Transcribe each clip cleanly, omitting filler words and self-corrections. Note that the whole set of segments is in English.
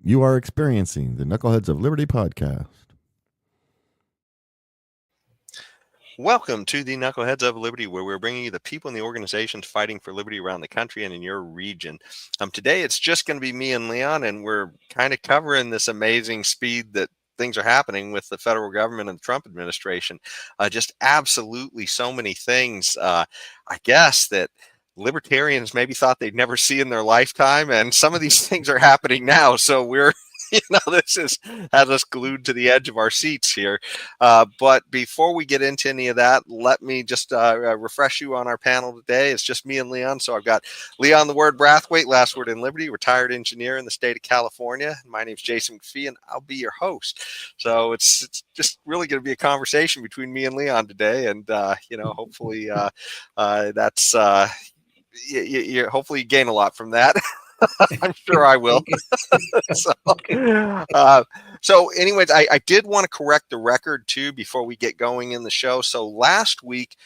You are experiencing the Knuckleheads of Liberty podcast. Welcome to the Knuckleheads of Liberty, where we're bringing you the people and the organizations fighting for liberty around the country and in your region. Today, it's just going to be me and Leon, and we're kind of covering this amazing speed that things are happening with the federal government and the Trump administration. Just absolutely so many things, I guess, that libertarians maybe thought they'd never see in their lifetime, and some of these things are happening now. So we're this has us glued to the edge of our seats here. But before we get into any of that, let me just refresh you on our panel today. It's just me and Leon. So I've got Leon the Word Brathwaite, Last Word in Liberty, retired engineer in the state of California. My name's Jason McPhee, and I'll be your host. So it's just really going to be a conversation between me and Leon today. And, hopefully that's hopefully you gain a lot from that. I'm sure I will. So anyways, I did want to correct the record too before we get going in the show. So last week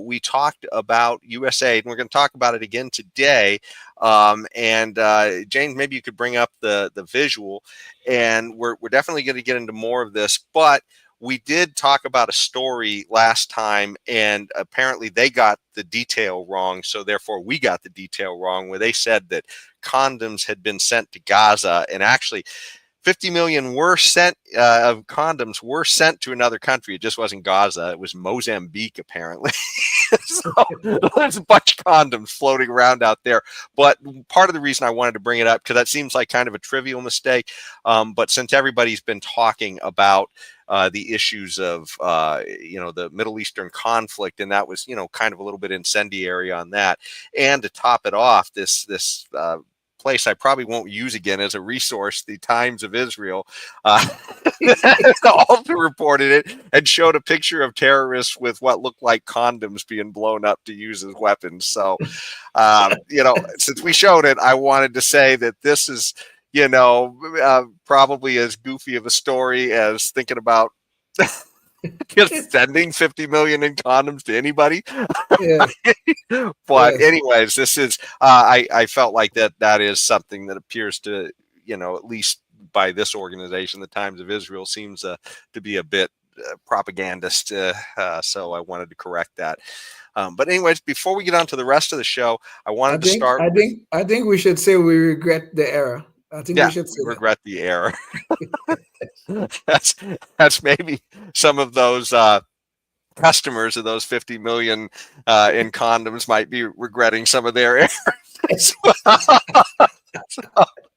we talked about USAID, and we're going to talk about it again today. James, maybe you could bring up the visual, and we're definitely going to get into more of this, but we did talk about a story last time, and apparently they got the detail wrong. So therefore we got the detail wrong, where they said that condoms had been sent to Gaza, and actually 50 million were sent of condoms were sent to another country. It just wasn't Gaza. It was Mozambique, apparently. So there's a bunch of condoms floating around out there. But part of the reason I wanted to bring it up, because that seems like kind of a trivial mistake. But since everybody's been talking about the issues of, the Middle Eastern conflict, and that was, kind of a little bit incendiary on that. And to top it off, this place I probably won't use again as a resource, the Times of Israel, also reported it and showed a picture of terrorists with what looked like condoms being blown up to use as weapons. So, since we showed it, I wanted to say that this is, probably as goofy of a story as thinking about just sending 50 million in condoms to anybody. Yeah. But anyways, this is I felt like that is something that appears to, at least by this organization, the Times of Israel, seems to be a bit propagandist. So I wanted to correct that. But anyways, before we get on to the rest of the show, I think we should say we regret the error. I think we should say regret the error. That's maybe some of those customers of those 50 million in condoms might be regretting some of their errors.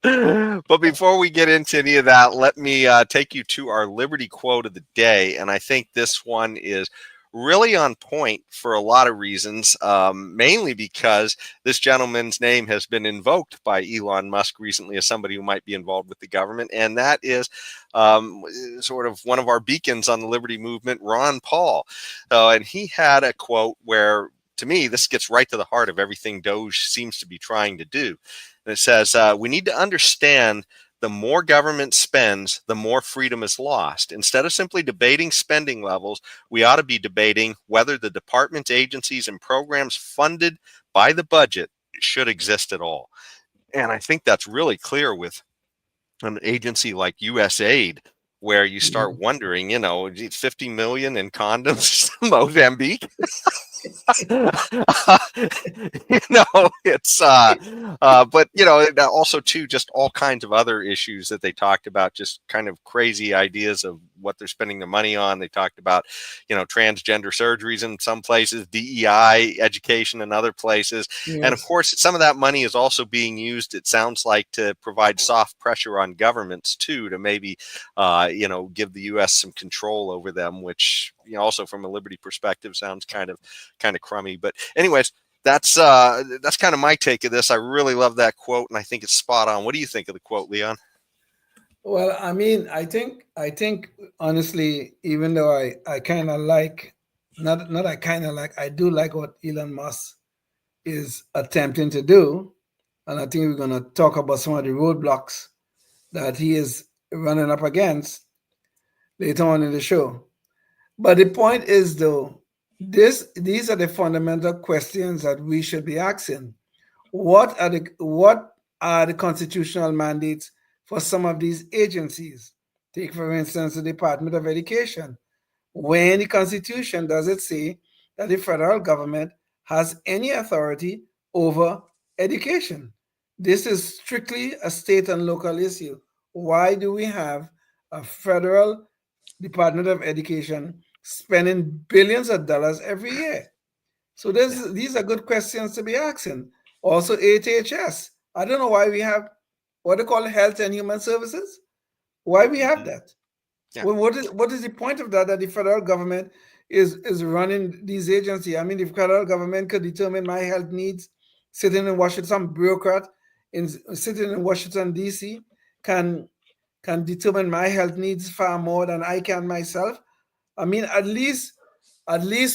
But before we get into any of that, let me take you to our Liberty quote of the day. And I think this one is really on point for a lot of reasons, mainly because this gentleman's name has been invoked by Elon Musk recently as somebody who might be involved with the government. And that is sort of one of our beacons on the liberty movement, Ron Paul. And he had a quote where, to me, this gets right to the heart of everything Doge seems to be trying to do. And it says, we need to understand the more government spends, the more freedom is lost. Instead of simply debating spending levels, we ought to be debating whether the departments, agencies, and programs funded by the budget should exist at all. And I think that's really clear with an agency like USAID, where you start wondering, 50 million in condoms, Mozambique. It's but also too, just all kinds of other issues that they talked about, just kind of crazy ideas of what they're spending the money on. They talked about, transgender surgeries in some places, DEI education in other places. Yes. And of course, some of that money is also being used, it sounds like, to provide soft pressure on governments too, to maybe, give the U.S. some control over them, which, also from a liberty perspective sounds kind of crummy. But anyways, that's kind of my take of this. I really love that quote, and I think it's spot on. What do you think of the quote, Leon? Well, I mean, I think honestly, even though I kind of like, I do like what Elon Musk is attempting to do, and I think we're going to talk about some of the roadblocks that he is running up against later on in the show. But the point is, though, these are the fundamental questions that we should be asking. What are the constitutional mandates for some of these agencies. Take, for instance, the Department of Education. Where in the Constitution does it say that the federal government has any authority over education? This is strictly a state and local issue. Why do we have a federal Department of Education spending billions of dollars every year? So these are good questions to be asking. Also, HHS. I don't know why we have what they call Health and Human Services. Why we have that? Yeah. Well, what is the point of that? That the federal government is running these agencies. I mean, the federal government could determine my health needs, sitting in Washington, some bureaucrat sitting in Washington D.C. can determine my health needs far more than I can myself. I mean, at least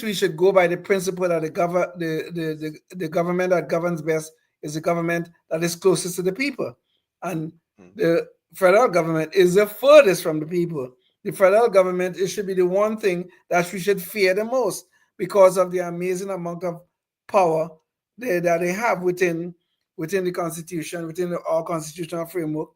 we should go by the principle that the government that governs best is the government that is closest to the people, and the federal government is the furthest from the people. The federal government, it should be the one thing that we should fear the most because of the amazing amount of power that they have within the Constitution, within our constitutional framework,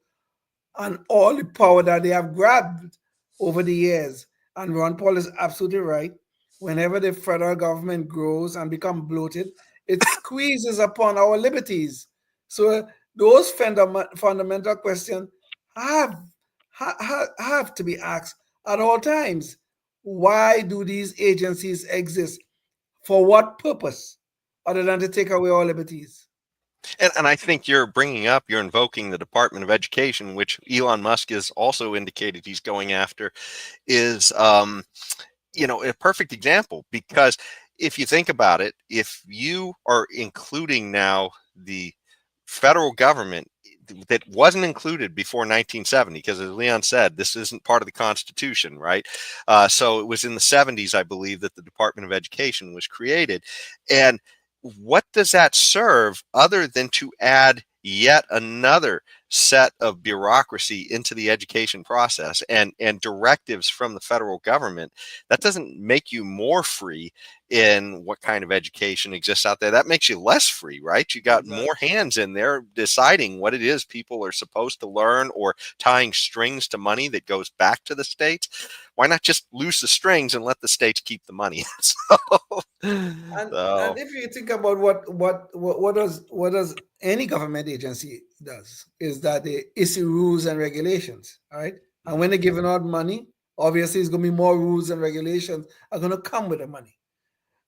and all the power that they have grabbed over the years. And Ron Paul is absolutely right. Whenever the federal government grows and becomes bloated, it squeezes upon our liberties. So those fundamental questions have have to be asked at all times. Why do these agencies exist? For what purpose, other than to take away our liberties? And I think you're invoking the Department of Education, which Elon Musk has also indicated he's going after, is, a perfect example. Because if you think about it, if you are including now the federal government that wasn't included before 1970, because as Leon said, this isn't part of the Constitution, right? So it was in the 70s, I believe, that the Department of Education was created. And what does that serve other than to add yet another set of bureaucracy into the education process and directives from the federal government? That doesn't make you more free in what kind of education exists out there. That makes you less free, right? You got more hands in there deciding what it is people are supposed to learn, or tying strings to money that goes back to the states. Why not just loose the strings and let the states keep the money? And if you think about what does any government agency does, is that they issue rules and regulations, all right? And when they're giving out money, obviously it's going to be more rules and regulations are going to come with the money.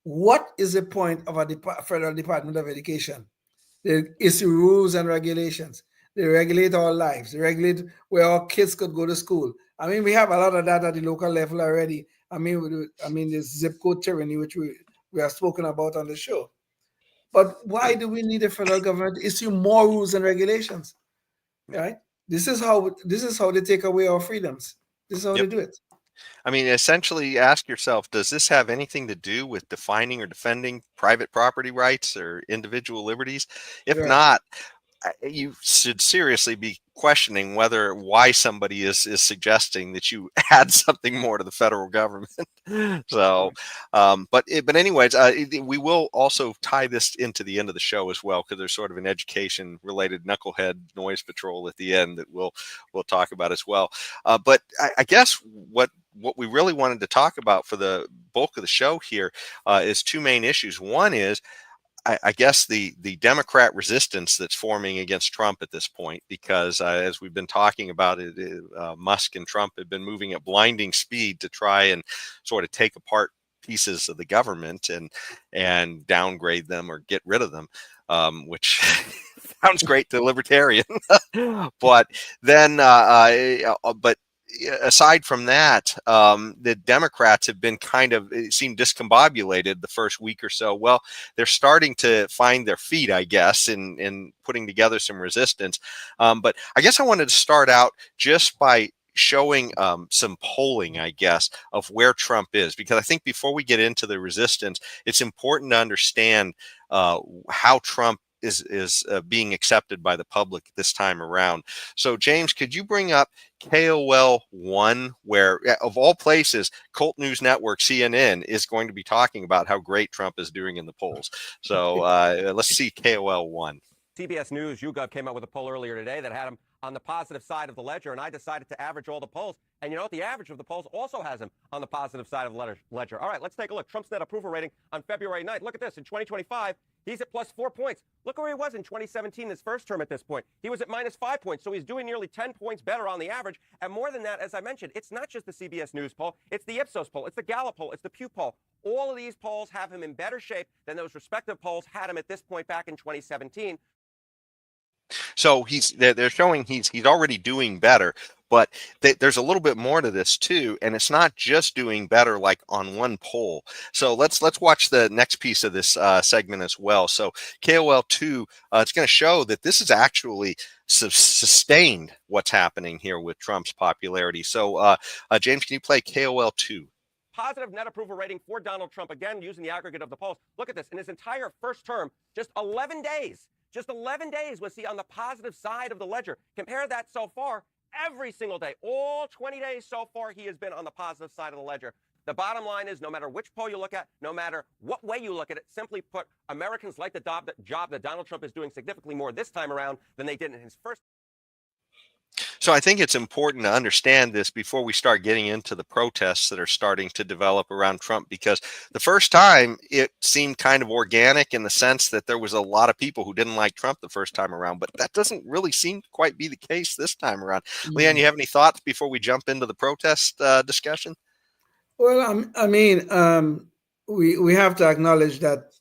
What is the point of a federal Department of Education? They issue rules and regulations. They regulate our lives. They regulate where our kids could go to school. I mean, we have a lot of that at the local level already. I mean, this zip code tyranny, which we have spoken about on the show. But why do we need a federal government to issue more rules and regulations? Right? This is how they take away our freedoms. This is how they do it. I mean, essentially ask yourself, does this have anything to do with defining or defending private property rights or individual liberties? If not, you should seriously be questioning why somebody is suggesting that you add something more to the federal government. So, but anyways, we will also tie this into the end of the show as well, because there's sort of an education related knucklehead noise patrol at the end that we'll talk about as well. But I guess what we really wanted to talk about for the bulk of the show here is two main issues. One is, I guess the Democrat resistance that's forming against Trump at this point, because as we've been talking about it, Musk and Trump have been moving at blinding speed to try and sort of take apart pieces of the government and downgrade them or get rid of them, which sounds great to a libertarian. But then, but aside from that, the Democrats have been seem discombobulated the first week or so. Well, they're starting to find their feet, I guess, in putting together some resistance. But I guess I wanted to start out just by showing some polling, I guess, of where Trump is, because I think before we get into the resistance, it's important to understand how Trump is being accepted by the public this time around. So, James, could you bring up KOL 1, where, of all places, Cult News Network, CNN, is going to be talking about how great Trump is doing in the polls. So let's see KOL 1. CBS News YouGov came out with a poll earlier today that had him on the positive side of the ledger, and I decided to average all the polls. And you know what? The average of the polls also has him on the positive side of the ledger. All right, let's take a look. Trump's net approval rating on February 9th. Look at this. In 2025, he's at plus 4 points. Look where he was in 2017, his first term at this point. He was at minus 5 points, so he's doing nearly 10 points better on the average. And more than that, as I mentioned, it's not just the CBS News poll. It's the Ipsos poll. It's the Gallup poll. It's the Pew poll. All of these polls have him in better shape than those respective polls had him at this point back in 2017. So they're showing he's already doing better, but there's a little bit more to this too, and it's not just doing better like on one poll. So let's watch the next piece of this segment as well. So KOL2, it's going to show that this is actually sustained what's happening here with Trump's popularity. So James, can you play KOL2? Positive net approval rating for Donald Trump, again, using the aggregate of the polls. Look at this. In his entire first term, just 11 days was he on the positive side of the ledger. Compare that so far, every single day, all 20 days so far, he has been on the positive side of the ledger. The bottom line is, no matter which poll you look at, no matter what way you look at it, simply put, Americans like the job that Donald Trump is doing significantly more this time around than they did in his first. So I think it's important to understand this before we start getting into the protests that are starting to develop around Trump, because the first time it seemed kind of organic in the sense that there was a lot of people who didn't like Trump the first time around, but that doesn't really seem to quite be the case this time around. Leanne, you have any thoughts before we jump into the protest discussion? Well, we have to acknowledge that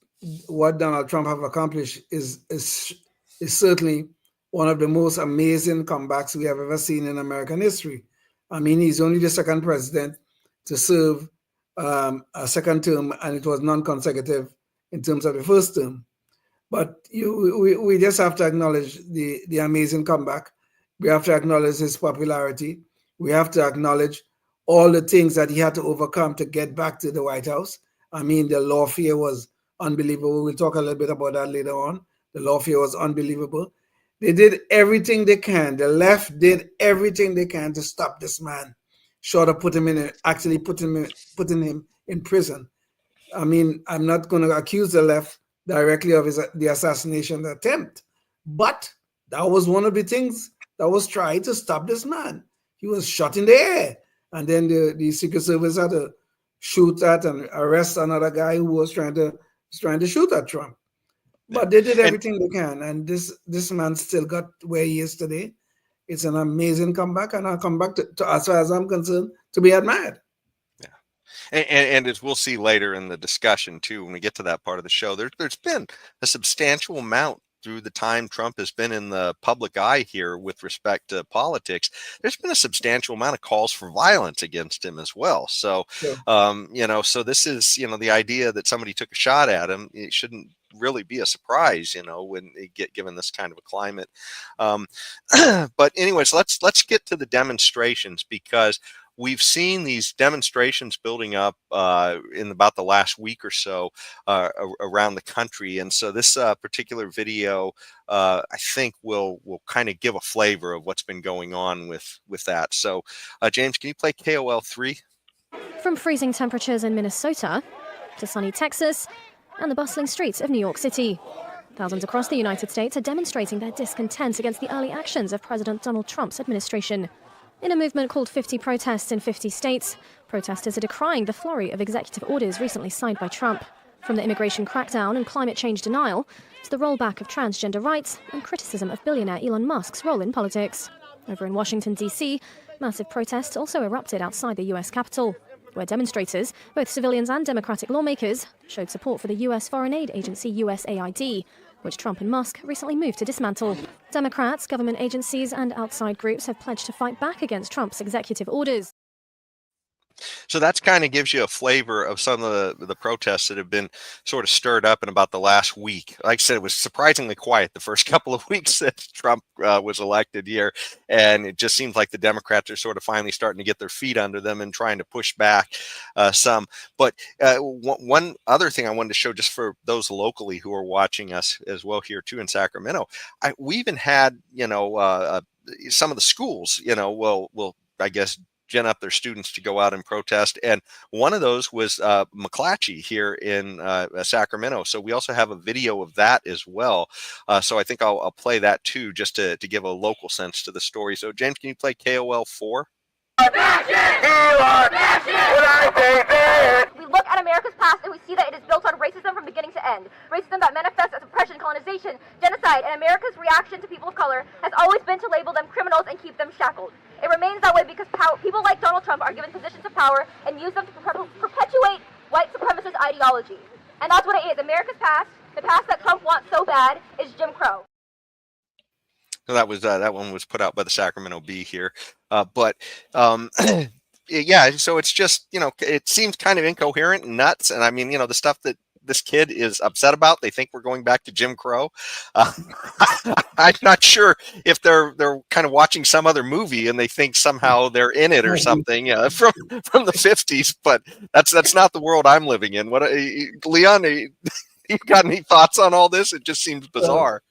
what Donald Trump have accomplished is certainly one of the most amazing comebacks we have ever seen in American history. I mean, he's only the second president to serve a second term, and it was non-consecutive in terms of the first term. But we just have to acknowledge the amazing comeback. We have to acknowledge his popularity. We have to acknowledge all the things that he had to overcome to get back to the White House. I mean, the lawfare was unbelievable. We'll talk a little bit about that later on. The lawfare was unbelievable. They did everything they can. The left did everything they can to stop this man, short of putting him in prison. I mean, I'm not going to accuse the left directly of the assassination attempt, but that was one of the things that was tried to stop this man. He was shot in the air, and then the Secret Service had to shoot at and arrest another guy who was trying to shoot at Trump. But they did everything they can, and this man still got where he is today. It's an amazing comeback, and I'll come back to as far as I'm concerned, to be admired. Yeah, and as we'll see later in the discussion too, when we get to that part of the show, there's been a substantial amount through the time Trump has been in the public eye here with respect to politics. There's been a substantial amount of calls for violence against him as well. So, Sure. So this is, the idea that somebody took a shot at him, it shouldn't really be a surprise, when they get given this kind of a climate. But anyways, let's get to the demonstrations, because we've seen these demonstrations building up in about the last week or so around the country. And so this particular video, I think will kind of give a flavor of what's been going on with that. So James, can you play KOL 3? From freezing temperatures in Minnesota to sunny Texas and the bustling streets of New York City, thousands across the United States are demonstrating their discontent against the early actions of President Donald Trump's administration. In a movement called 50 Protests in 50 states, protesters are decrying the flurry of executive orders recently signed by Trump, from the immigration crackdown and climate change denial to the rollback of transgender rights and criticism of billionaire Elon Musk's role in politics. Over in Washington, D.C., massive protests also erupted outside the U.S. Capitol, where demonstrators, both civilians and Democratic lawmakers, showed support for the U.S. foreign aid agency USAID, which Trump and Musk recently moved to dismantle. Democrats, government agencies, and outside groups have pledged to fight back against Trump's executive orders. So that's kind of gives you a flavor of some of the protests that have been sort of stirred up in about the last week. Like I said, it was surprisingly quiet the first couple of weeks that Trump was elected here. And it just seems like the Democrats are sort of finally starting to get their feet under them and trying to push back some. But one other thing I wanted to show, just for those locally who are watching us as well here too in Sacramento, we even had, some of the schools, will I guess, gin up their students to go out and protest. And one of those was McClatchy here in Sacramento. So we also have a video of that as well. So I think I'll play that too, just to give a local sense to the story. So James, can you play KOL 4? We look at America's past and we see that it is built on racism from beginning to end. Racism that manifests as oppression, colonization, genocide, and America's reaction to people of color has always been to label them criminals and keep them shackled. It remains that way because people like Donald Trump are given positions of power and use them to perpetuate white supremacist ideology. And that's what it is. America's past, the past that Trump wants so bad, is Jim Crow. So that one was put out by the Sacramento Bee here, yeah. So it's just, it seems kind of incoherent and nuts. And I mean, the stuff that this kid is upset about, they think we're going back to Jim Crow. I'm not sure if they're kind of watching some other movie and they think somehow they're in it or something from the 50s. But that's not the world I'm living in. What, Leon? You got any thoughts on all this? It just seems bizarre.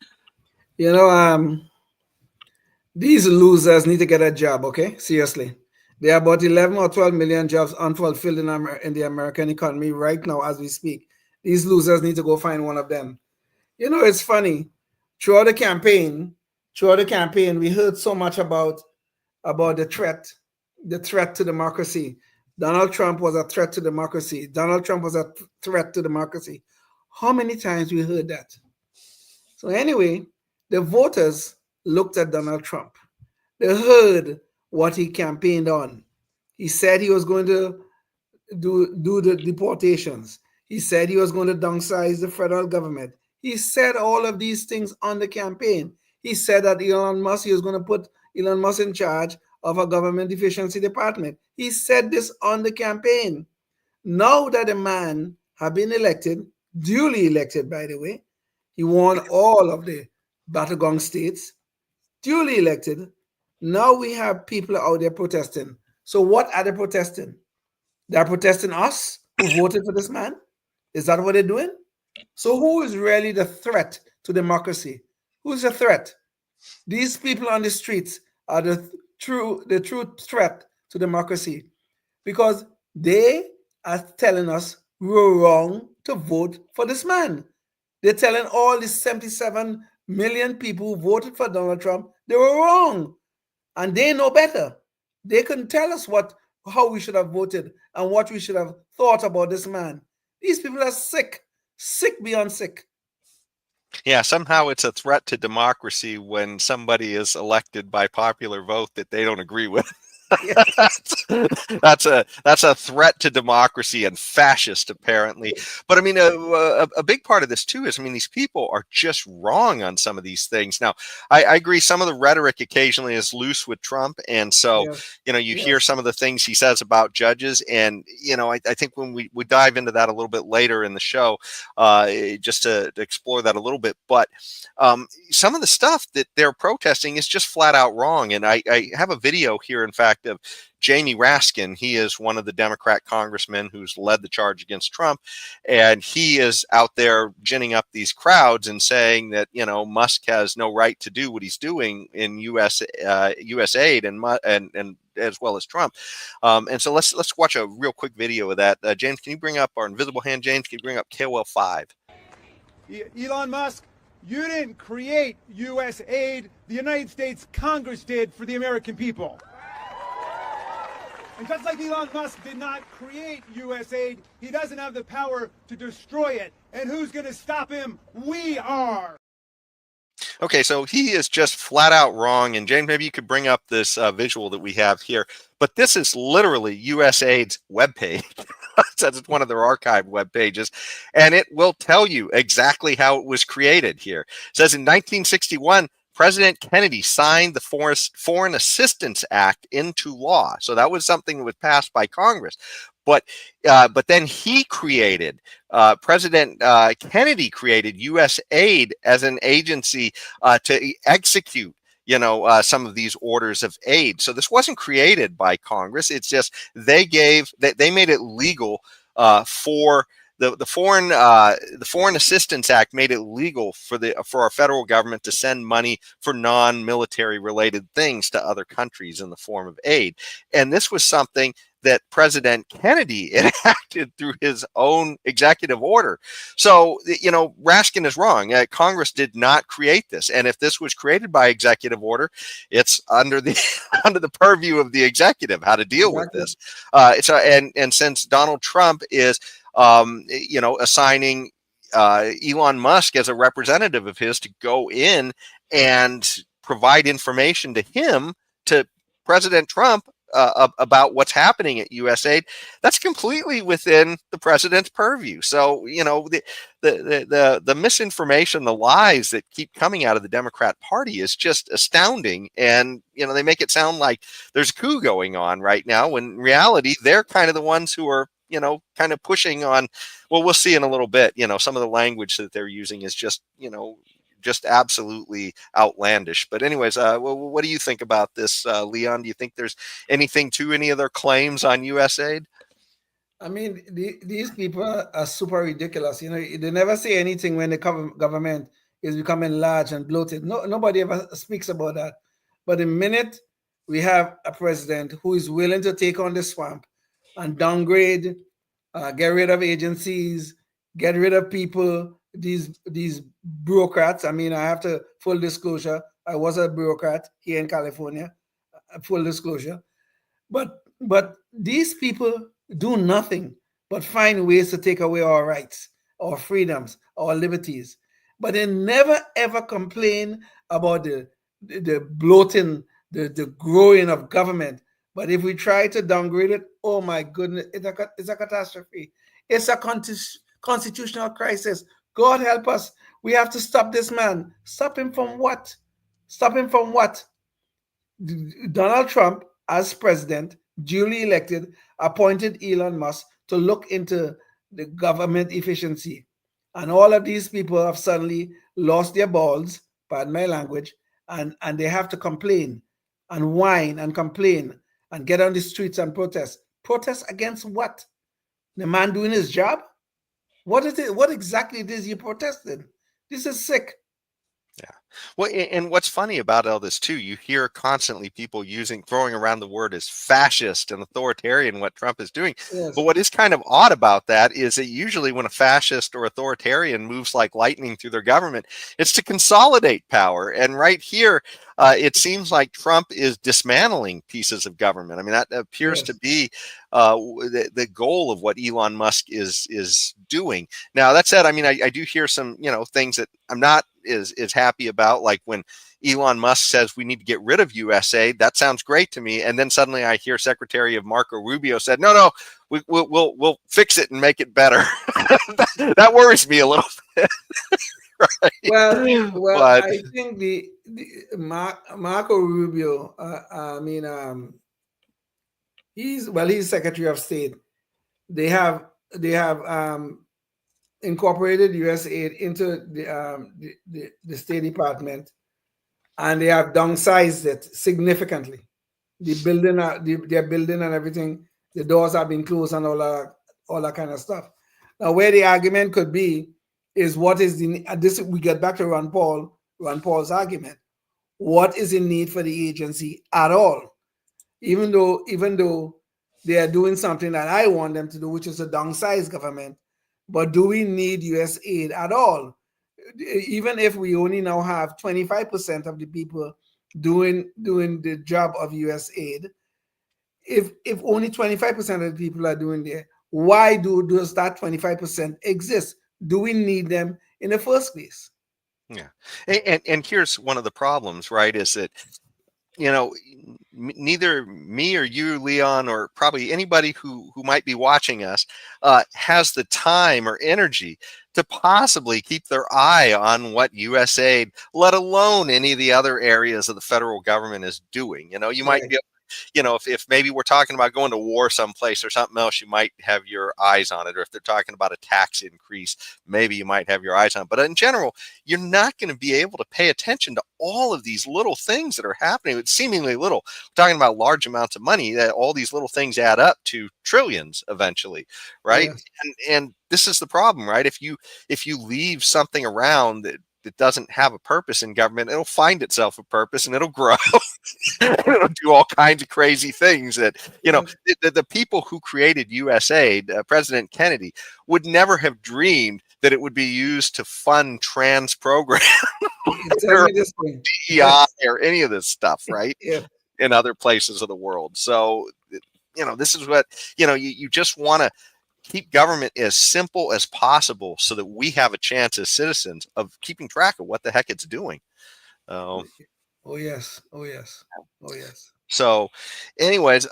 These losers need to get a job, okay? Seriously. There are about 11 or 12 million jobs unfulfilled in the American economy right now as we speak. These losers need to go find one of them. It's funny. Throughout the campaign, we heard so much about the threat to democracy. Donald Trump was a threat to democracy. Donald Trump was a threat to democracy. How many times we heard that? So anyway, the voters looked at Donald Trump. They heard what he campaigned on. He said he was going to do the deportations. He said he was going to downsize the federal government. He said all of these things on the campaign. He said that he was going to put Elon Musk in charge of a government efficiency department. He said this on the campaign. Now that the man has been elected, duly elected, by the way, he won all of the battleground states, duly elected. Now we have people out there protesting. So what are they protesting? They're protesting us who voted for this man? Is that what they're doing? So who is really the threat to democracy? Who's the threat? These people on the streets are the true threat to democracy, because they are telling us we're wrong to vote for this man. They're telling all these 77 million people who voted for Donald Trump they were wrong, and they know better. They can tell us how we should have voted and what we should have thought about this man. These people are sick beyond sick. Yeah, somehow it's a threat to democracy when somebody is elected by popular vote that they don't agree with. That's a threat to democracy and fascist, apparently. But I mean, a big part of this too is, I mean, these people are just wrong on some of these things. Now, I agree. Some of the rhetoric occasionally is loose with Trump, and so you hear some of the things he says about judges, and I think when we dive into that a little bit later in the show, just to explore that a little bit. But some of the stuff that they're protesting is just flat out wrong, and I have a video here, in fact, of Jamie Raskin. He is one of the Democrat congressmen who's led the charge against Trump, and he is out there ginning up these crowds and saying that Musk has no right to do what he's doing in U.S. aid and as well as Trump. And so let's watch a real quick video of that. James, can you bring up our invisible hand? James, can you bring up KOL 5? Elon Musk, you didn't create U.S. aid. The United States Congress did for the American people. And just like Elon Musk did not create U.S. aid, he doesn't have the power to destroy it. And who's going to stop him? We are. Okay, so he is just flat out wrong. And James, maybe you could bring up this visual that we have here. But this is literally USAID's webpage. It says it's one of their archived web pages, and it will tell you exactly how it was created here. It says in 1961, President Kennedy signed the Foreign Assistance Act into law. So that was something that was passed by Congress. But then he created, President Kennedy created USAID as an agency to execute some of these orders of aid. So this wasn't created by Congress. It's just they made it legal for the Foreign Assistance Act made it legal for our federal government to send money for non-military related things to other countries in the form of aid. And this was something that President Kennedy enacted through his own executive order. So, Raskin is wrong. Congress did not create this. And if this was created by executive order, it's under the under the purview of the executive how to deal with this. And since Donald Trump is assigning Elon Musk as a representative of his to go in and provide information to him, to President Trump, about what's happening at USAID, that's completely within the president's purview. So, the misinformation, the lies that keep coming out of the Democrat Party is just astounding. And, they make it sound like there's a coup going on right now, when in reality, they're kind of the ones who are, kind of pushing on, well, we'll see in a little bit, some of the language that they're using is just, just absolutely outlandish. But anyways, what do you think about this, Leon? Do you think there's anything to any of their claims on USAID? I mean, these people are super ridiculous. They never say anything when the government is becoming large and bloated. Nobody ever speaks about that. But the minute we have a president who is willing to take on the swamp and downgrade, get rid of agencies, get rid of people, these bureaucrats. I mean, I have to, full disclosure, I was a bureaucrat here in California, full disclosure. But these people do nothing but find ways to take away our rights, our freedoms, our liberties. But they never ever complain about the bloating, the growing of government. But if we try to downgrade it, oh my goodness, it's a catastrophe. It's a constitutional crisis. God help us. We have to stop this man. Stop him from what? Stop him from what? Donald Trump, as president, duly elected, appointed Elon Musk to look into the government efficiency. And all of these people have suddenly lost their balls, pardon my language, and they have to complain and whine and complain and get on the streets and protest. Protest against what? The man doing his job? What is it? What exactly it is you protested? This is sick. Yeah. Well, and what's funny about all this too, you hear constantly people throwing around the word as fascist and authoritarian, what Trump is doing. Yes. But what is kind of odd about that is that usually when a fascist or authoritarian moves like lightning through their government, it's to consolidate power. And right here, it seems like Trump is dismantling pieces of government. I mean, that appears to be the goal of what Elon Musk is doing. Now, that said, I mean, I do hear some, things that I'm not is happy about, like when Elon Musk says we need to get rid of USAID. That sounds great to me. And then suddenly I hear Secretary of Marco Rubio said, no, we'll fix it and make it better. that worries me a little bit. Right. Well, I think the Marco Rubio, he's Secretary of State. They have incorporated USAID into the State Department, and they have downsized it significantly. The building, their building and everything, the doors have been closed and all that kind of stuff. Now, where the argument could be is what is this? We get back to Ron Paul's argument. What is the need for the agency at all? Even though they are doing something that I want them to do, which is to downsize government. But do we need USAID at all? Even if we only now have 25% of the people doing the job of USAID, if only 25% of the people are doing there, why does that 25% exist? Do we need them in the first place? Yeah, and here's one of the problems, right? Is that neither me or you, Leon, or probably anybody who might be watching us has the time or energy to possibly keep their eye on what USAID, let alone any of the other areas of the federal government, is doing. You might be able to if maybe we're talking about going to war someplace or something else, you might have your eyes on it. Or if they're talking about a tax increase, maybe you might have your eyes on it. But in general, you're not going to be able to pay attention to all of these little things that are happening. It's seemingly little. We're talking about large amounts of money, that all these little things add up to trillions eventually, right? Yes. And this is the problem, right? If you leave something around that doesn't have a purpose in government, it'll find itself a purpose and it'll grow. It'll do all kinds of crazy things that, Yes. the people who created USAID, President Kennedy, would never have dreamed that it would be used to fund trans programs Tell or me this thing. DEI or any of this stuff, right? Yeah. In other places of the world. So, this is what, you just want to keep government as simple as possible so that we have a chance as citizens of keeping track of what the heck it's doing. Oh yes. Oh yes. Oh yes. So anyways,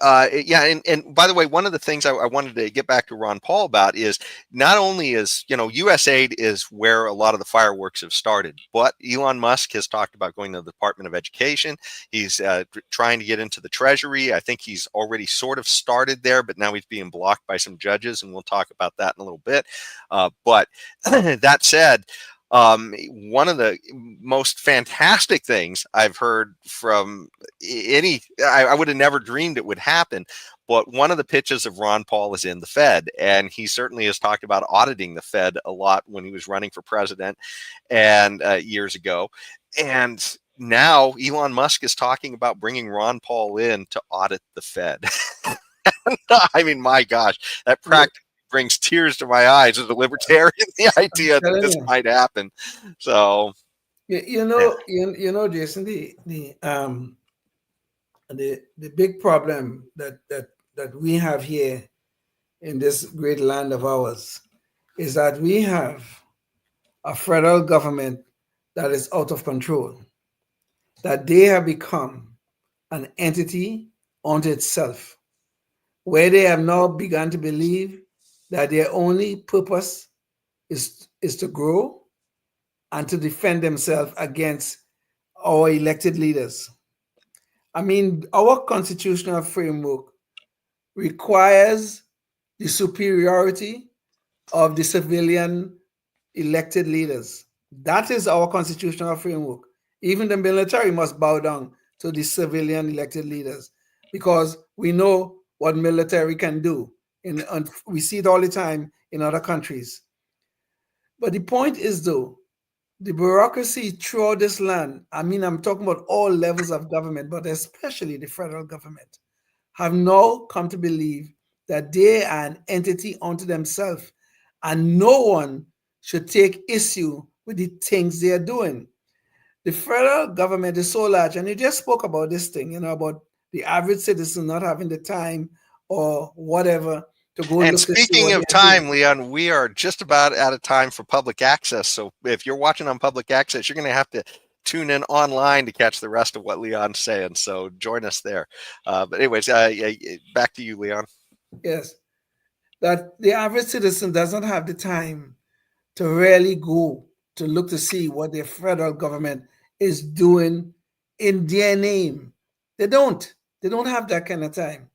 yeah. And by the way, one of the things I wanted to get back to Ron Paul about is not only is, USAID is where a lot of the fireworks have started, but Elon Musk has talked about going to the Department of Education. He's trying to get into the Treasury. I think he's already sort of started there, but now he's being blocked by some judges, and we'll talk about that in a little bit. But that said, one of the most fantastic things I've heard from I would have never dreamed it would happen, but one of the pitches of Ron Paul is in the Fed, and he certainly has talked about auditing the Fed a lot when he was running for president and years ago. And now Elon Musk is talking about bringing Ron Paul in to audit the Fed. I mean, my gosh, that practically brings tears to my eyes as a libertarian, the idea that this might happen. So you know, Jason, the big problem that we have here in this great land of ours is that we have a federal government that is out of control, that they have become an entity unto itself, where they have now begun to believe that their only purpose is to grow and to defend themselves against our elected leaders. I mean, our constitutional framework requires the superiority of the civilian elected leaders. That is our constitutional framework. Even the military must bow down to the civilian elected leaders, because we know what military can do. And we see it all the time in other countries. But the point is, though, the bureaucracy throughout this land, I mean, I'm talking about all levels of government, but especially the federal government, have now come to believe that they are an entity unto themselves, and no one should take issue with the things they are doing. The federal government is so large, and you just spoke about this thing, about the average citizen not having the time or whatever to go. And speaking of time, Leon, we are just about out of time for public access. So if you're watching on public access, you're going to have to tune in online to catch the rest of what Leon's saying. So join us there. But anyways, back to you, Leon. Yes, that the average citizen does not have the time to really go to look to see what the federal government is doing in their name. They don't have that kind of time.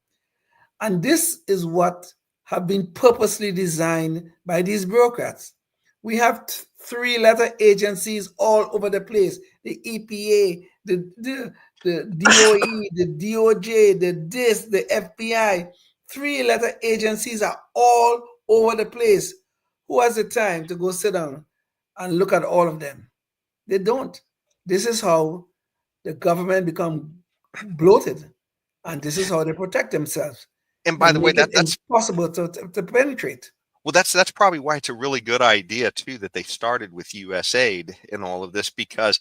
And this is what have been purposely designed by these bureaucrats. We have three-letter agencies all over the place: the EPA, the DOE, the DOJ, the FBI. Three-letter agencies are all over the place. Who has the time to go sit down and look at all of them? They don't. This is how the government become bloated, and this is how they protect themselves. And by the way, that's possible to penetrate. Well, that's probably why it's a really good idea too that they started with USAID in all of this, because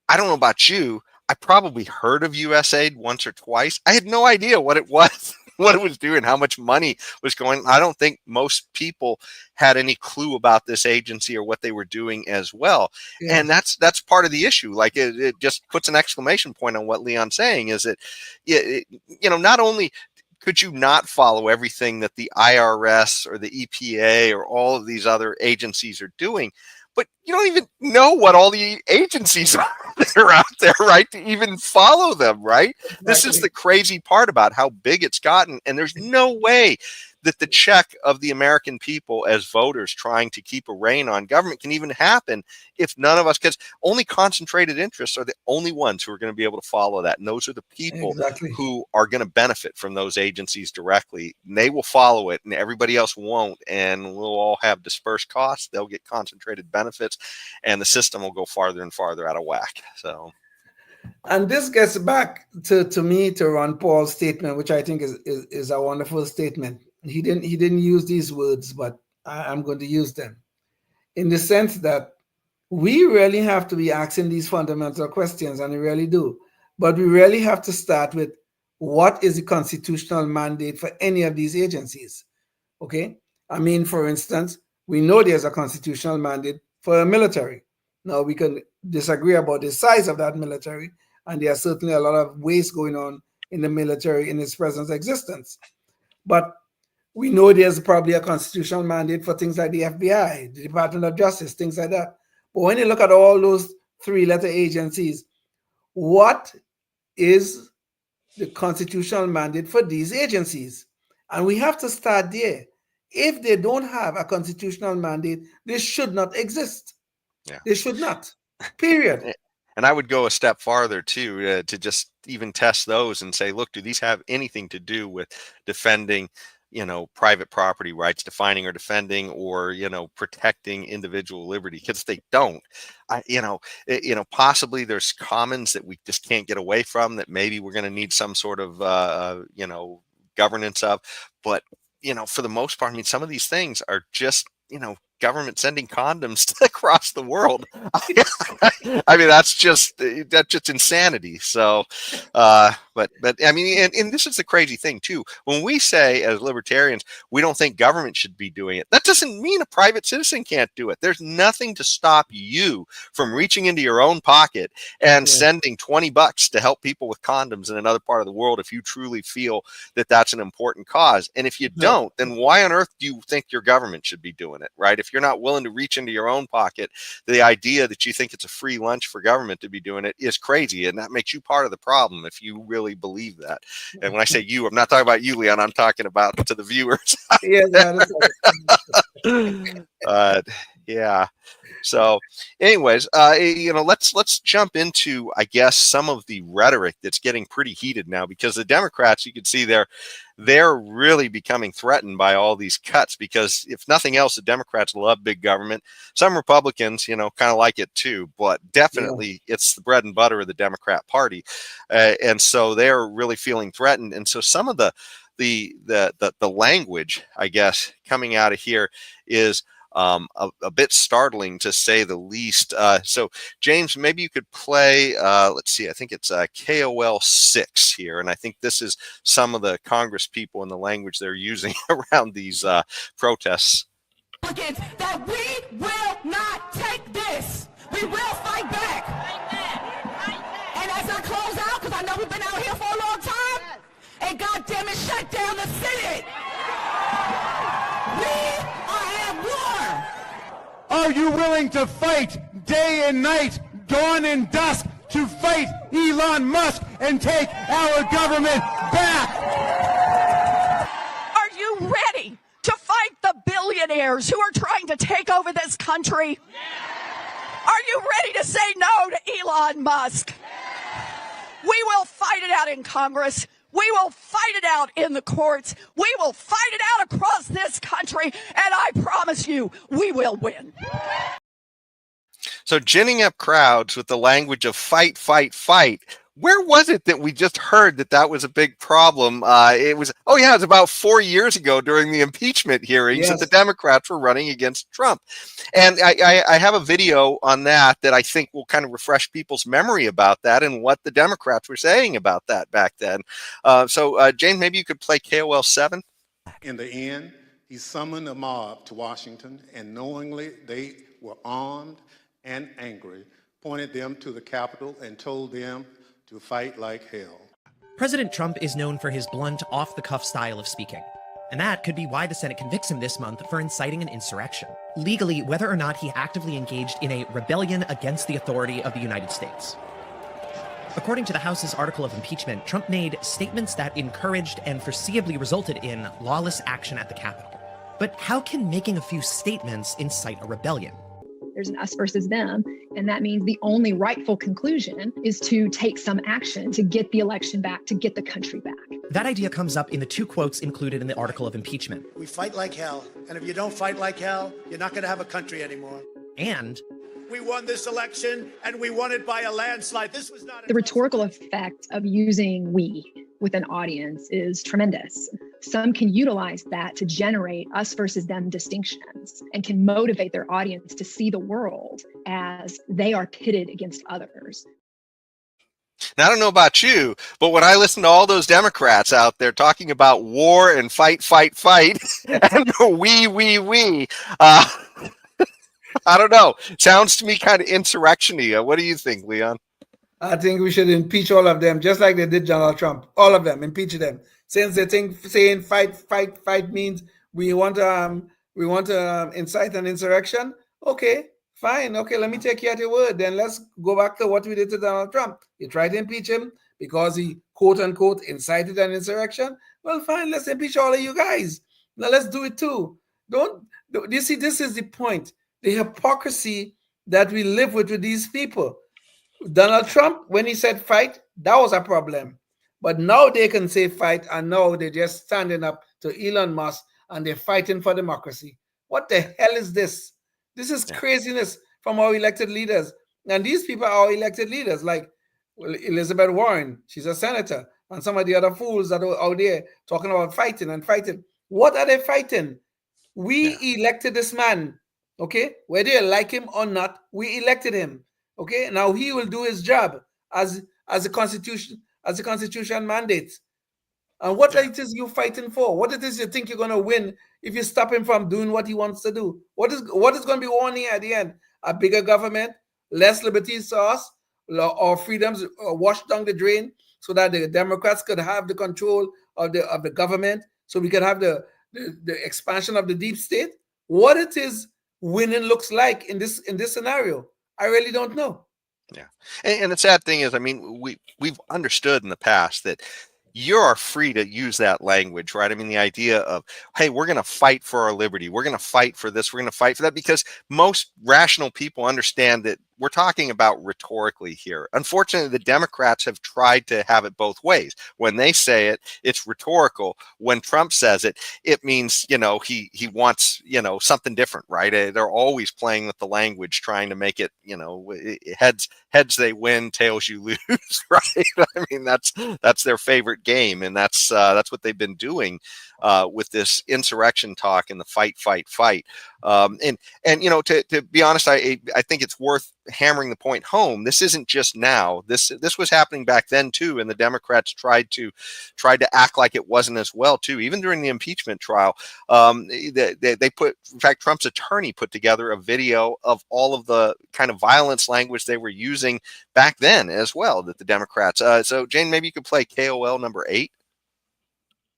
I don't know about you, I probably heard of USAID once or twice. I had no idea what it was, what it was doing, how much money was going. I don't think most people had any clue about this agency or what they were doing as well. Yeah. And that's part of the issue. Like it just puts an exclamation point on what Leon's saying, is that, not only could you not follow everything that the IRS or the EPA or all of these other agencies are doing, but you don't even know what all the agencies are that are out there, right, to even follow them, right? Exactly. This is the crazy part about how big it's gotten, and there's no way that the check of the American people as voters trying to keep a rein on government can even happen if none of us, because only concentrated interests are the only ones who are going to be able to follow that. And those are the people Exactly. who are going to benefit from those agencies directly. And they will follow it and everybody else won't. And we'll all have dispersed costs. They'll get concentrated benefits and the system will go farther and farther out of whack. So. And this gets back to me, to Ron Paul's statement, which I think is a wonderful statement. He didn't use these words, but I'm going to use them, in the sense that we really have to be asking these fundamental questions, and we really do. But we really have to start with, what is the constitutional mandate for any of these agencies? Okay? I mean, for instance, we know there's a constitutional mandate for a military. Now, we can disagree about the size of that military, and there are certainly a lot of waste going on in the military in its present existence. But we know there's probably a constitutional mandate for things like the FBI, the Department of Justice, things like that. But when you look at all those three-letter agencies, what is the constitutional mandate for these agencies? And we have to start there. If they don't have a constitutional mandate, they should not exist. Yeah. They should not, period. And I would go a step farther too, to just even test those and say, look, do these have anything to do with defending, private property rights, defining or defending, or, protecting individual liberty? Because they don't. Possibly there's commons that we just can't get away from, that maybe we're going to need some sort of, governance of. But, for the most part, I mean, some of these things are just, government sending condoms across the world. I mean, that's just insanity. So, but I mean, and this is the crazy thing too. When we say as libertarians, we don't think government should be doing it, that doesn't mean a private citizen can't do it. There's nothing to stop you from reaching into your own pocket and sending $20 to help people with condoms in another part of the world if you truly feel that that's an important cause. And if you don't, then why on earth do you think your government should be doing it, right? If you're not willing to reach into your own pocket, the idea that you think it's a free lunch for government to be doing it is crazy. And that makes you part of the problem if you really believe that. And when I say you, I'm not talking about you, Leon. I'm talking about to the viewers. Yeah. So anyways, let's jump into, I guess, some of the rhetoric that's getting pretty heated now, because the Democrats, you can see they're really becoming threatened by all these cuts, because if nothing else, the Democrats love big government. Some Republicans, kind of like it too, but definitely it's the bread and butter of the Democrat Party. And so they're really feeling threatened. And so some of the language, I guess, coming out of here is a bit startling, to say the least. So James, maybe you could play, let's see, I think it's KOL 6 here. And I think this is some of the Congress people and the language they're using around these protests. That we will not take this. We will fight back. And as I close out, because I know we've been out here for a long time, and goddamn it, shut down the Senate. Are you willing to fight day and night, dawn and dusk, to fight Elon Musk and take our government back? Are you ready to fight the billionaires who are trying to take over this country? Are you ready to say no to Elon Musk? We will fight it out in Congress. We will fight it out in the courts. We will fight it out across this country. And I promise you, we will win. So ginning up crowds with the language of fight, fight, fight. Where was it that we just heard that was a big problem? It was about 4 years ago during the impeachment hearings that the Democrats were running against Trump. And I have a video on that I think will kind of refresh people's memory about that and what the Democrats were saying about that back then. So James, maybe you could play KOL 7. In the end, he summoned a mob to Washington, and knowingly they were armed and angry, pointed them to the Capitol and told them to fight like hell. President Trump is known for his blunt, off-the-cuff style of speaking. And that could be why the Senate convicts him this month for inciting an insurrection. Legally, whether or not he actively engaged in a rebellion against the authority of the United States. According to the House's article of impeachment, Trump made statements that encouraged and foreseeably resulted in lawless action at the Capitol. But how can making a few statements incite a rebellion? There's an us versus them, and that means the only rightful conclusion is to take some action to get the election back, to get the country back. That idea comes up in the 2 quotes included in the article of impeachment. We fight like hell, and if you don't fight like hell, you're not going to have a country anymore. And we won this election, and we won it by a landslide. This was not the rhetorical effect of using we with an audience is tremendous. Some can utilize that to generate us versus them distinctions and can motivate their audience to see the world as they are pitted against others. Now, I don't know about you, but when I listen to all those Democrats out there talking about war and fight, and we, I don't know. Sounds to me kind of insurrection-y. What do you think, Leon? I think we should impeach all of them, just like they did Donald Trump. All of them, impeach them. Since they think saying fight means we want to incite an insurrection. Okay, fine. Okay, let me take you at your word. Then let's go back to what we did to Donald Trump. You tried to impeach him because he quote unquote incited an insurrection. Well, fine. Let's impeach all of you guys. Now let's do it too. You see, this is the point. The hypocrisy that we live with these people. Donald Trump, when he said fight, that was a problem. But now they can say fight, and now they're just standing up to Elon Musk and they're fighting for democracy. What the hell is this? This is craziness from our elected leaders. And these people are our elected leaders, like Elizabeth Warren, she's a senator, and some of the other fools that are out there talking about fighting and fighting. What are they fighting? We elected this man, okay? Whether you like him or not, we elected him. Okay, now he will do his job as the Constitution mandates. And what it is you fighting for? What it is you think you're going to win if you stop him from doing what he wants to do? What is going to be won here at the end? A bigger government, less liberties to us, or freedoms washed down the drain, so that the Democrats could have the control of the government, so we could have the expansion of the deep state. What it is winning looks like in this scenario, I really don't know. Yeah. And the sad thing is, I mean, we've understood in the past that you are free to use that language, right? I mean, the idea of, hey, we're going to fight for our liberty. We're going to fight for this. We're going to fight for that, because most rational people understand that we're talking about rhetorically here. Unfortunately, the Democrats have tried to have it both ways. When they say it, it's rhetorical. When Trump says it, it means, he wants, something different, right? They're always playing with the language, trying to make it, heads they win, tails you lose, right? I mean, that's their favorite game, and that's what they've been doing with this insurrection talk and the fight. And to be honest, I think it's worth hammering the point home. This isn't just now. This was happening back then too, and the Democrats tried to act like it wasn't as well too. Even during the impeachment trial, they put, in fact, Trump's attorney put together a video of all of the kind of violence language they were using back then as well, that the Democrats. So Jane, maybe you could play KOL number 8.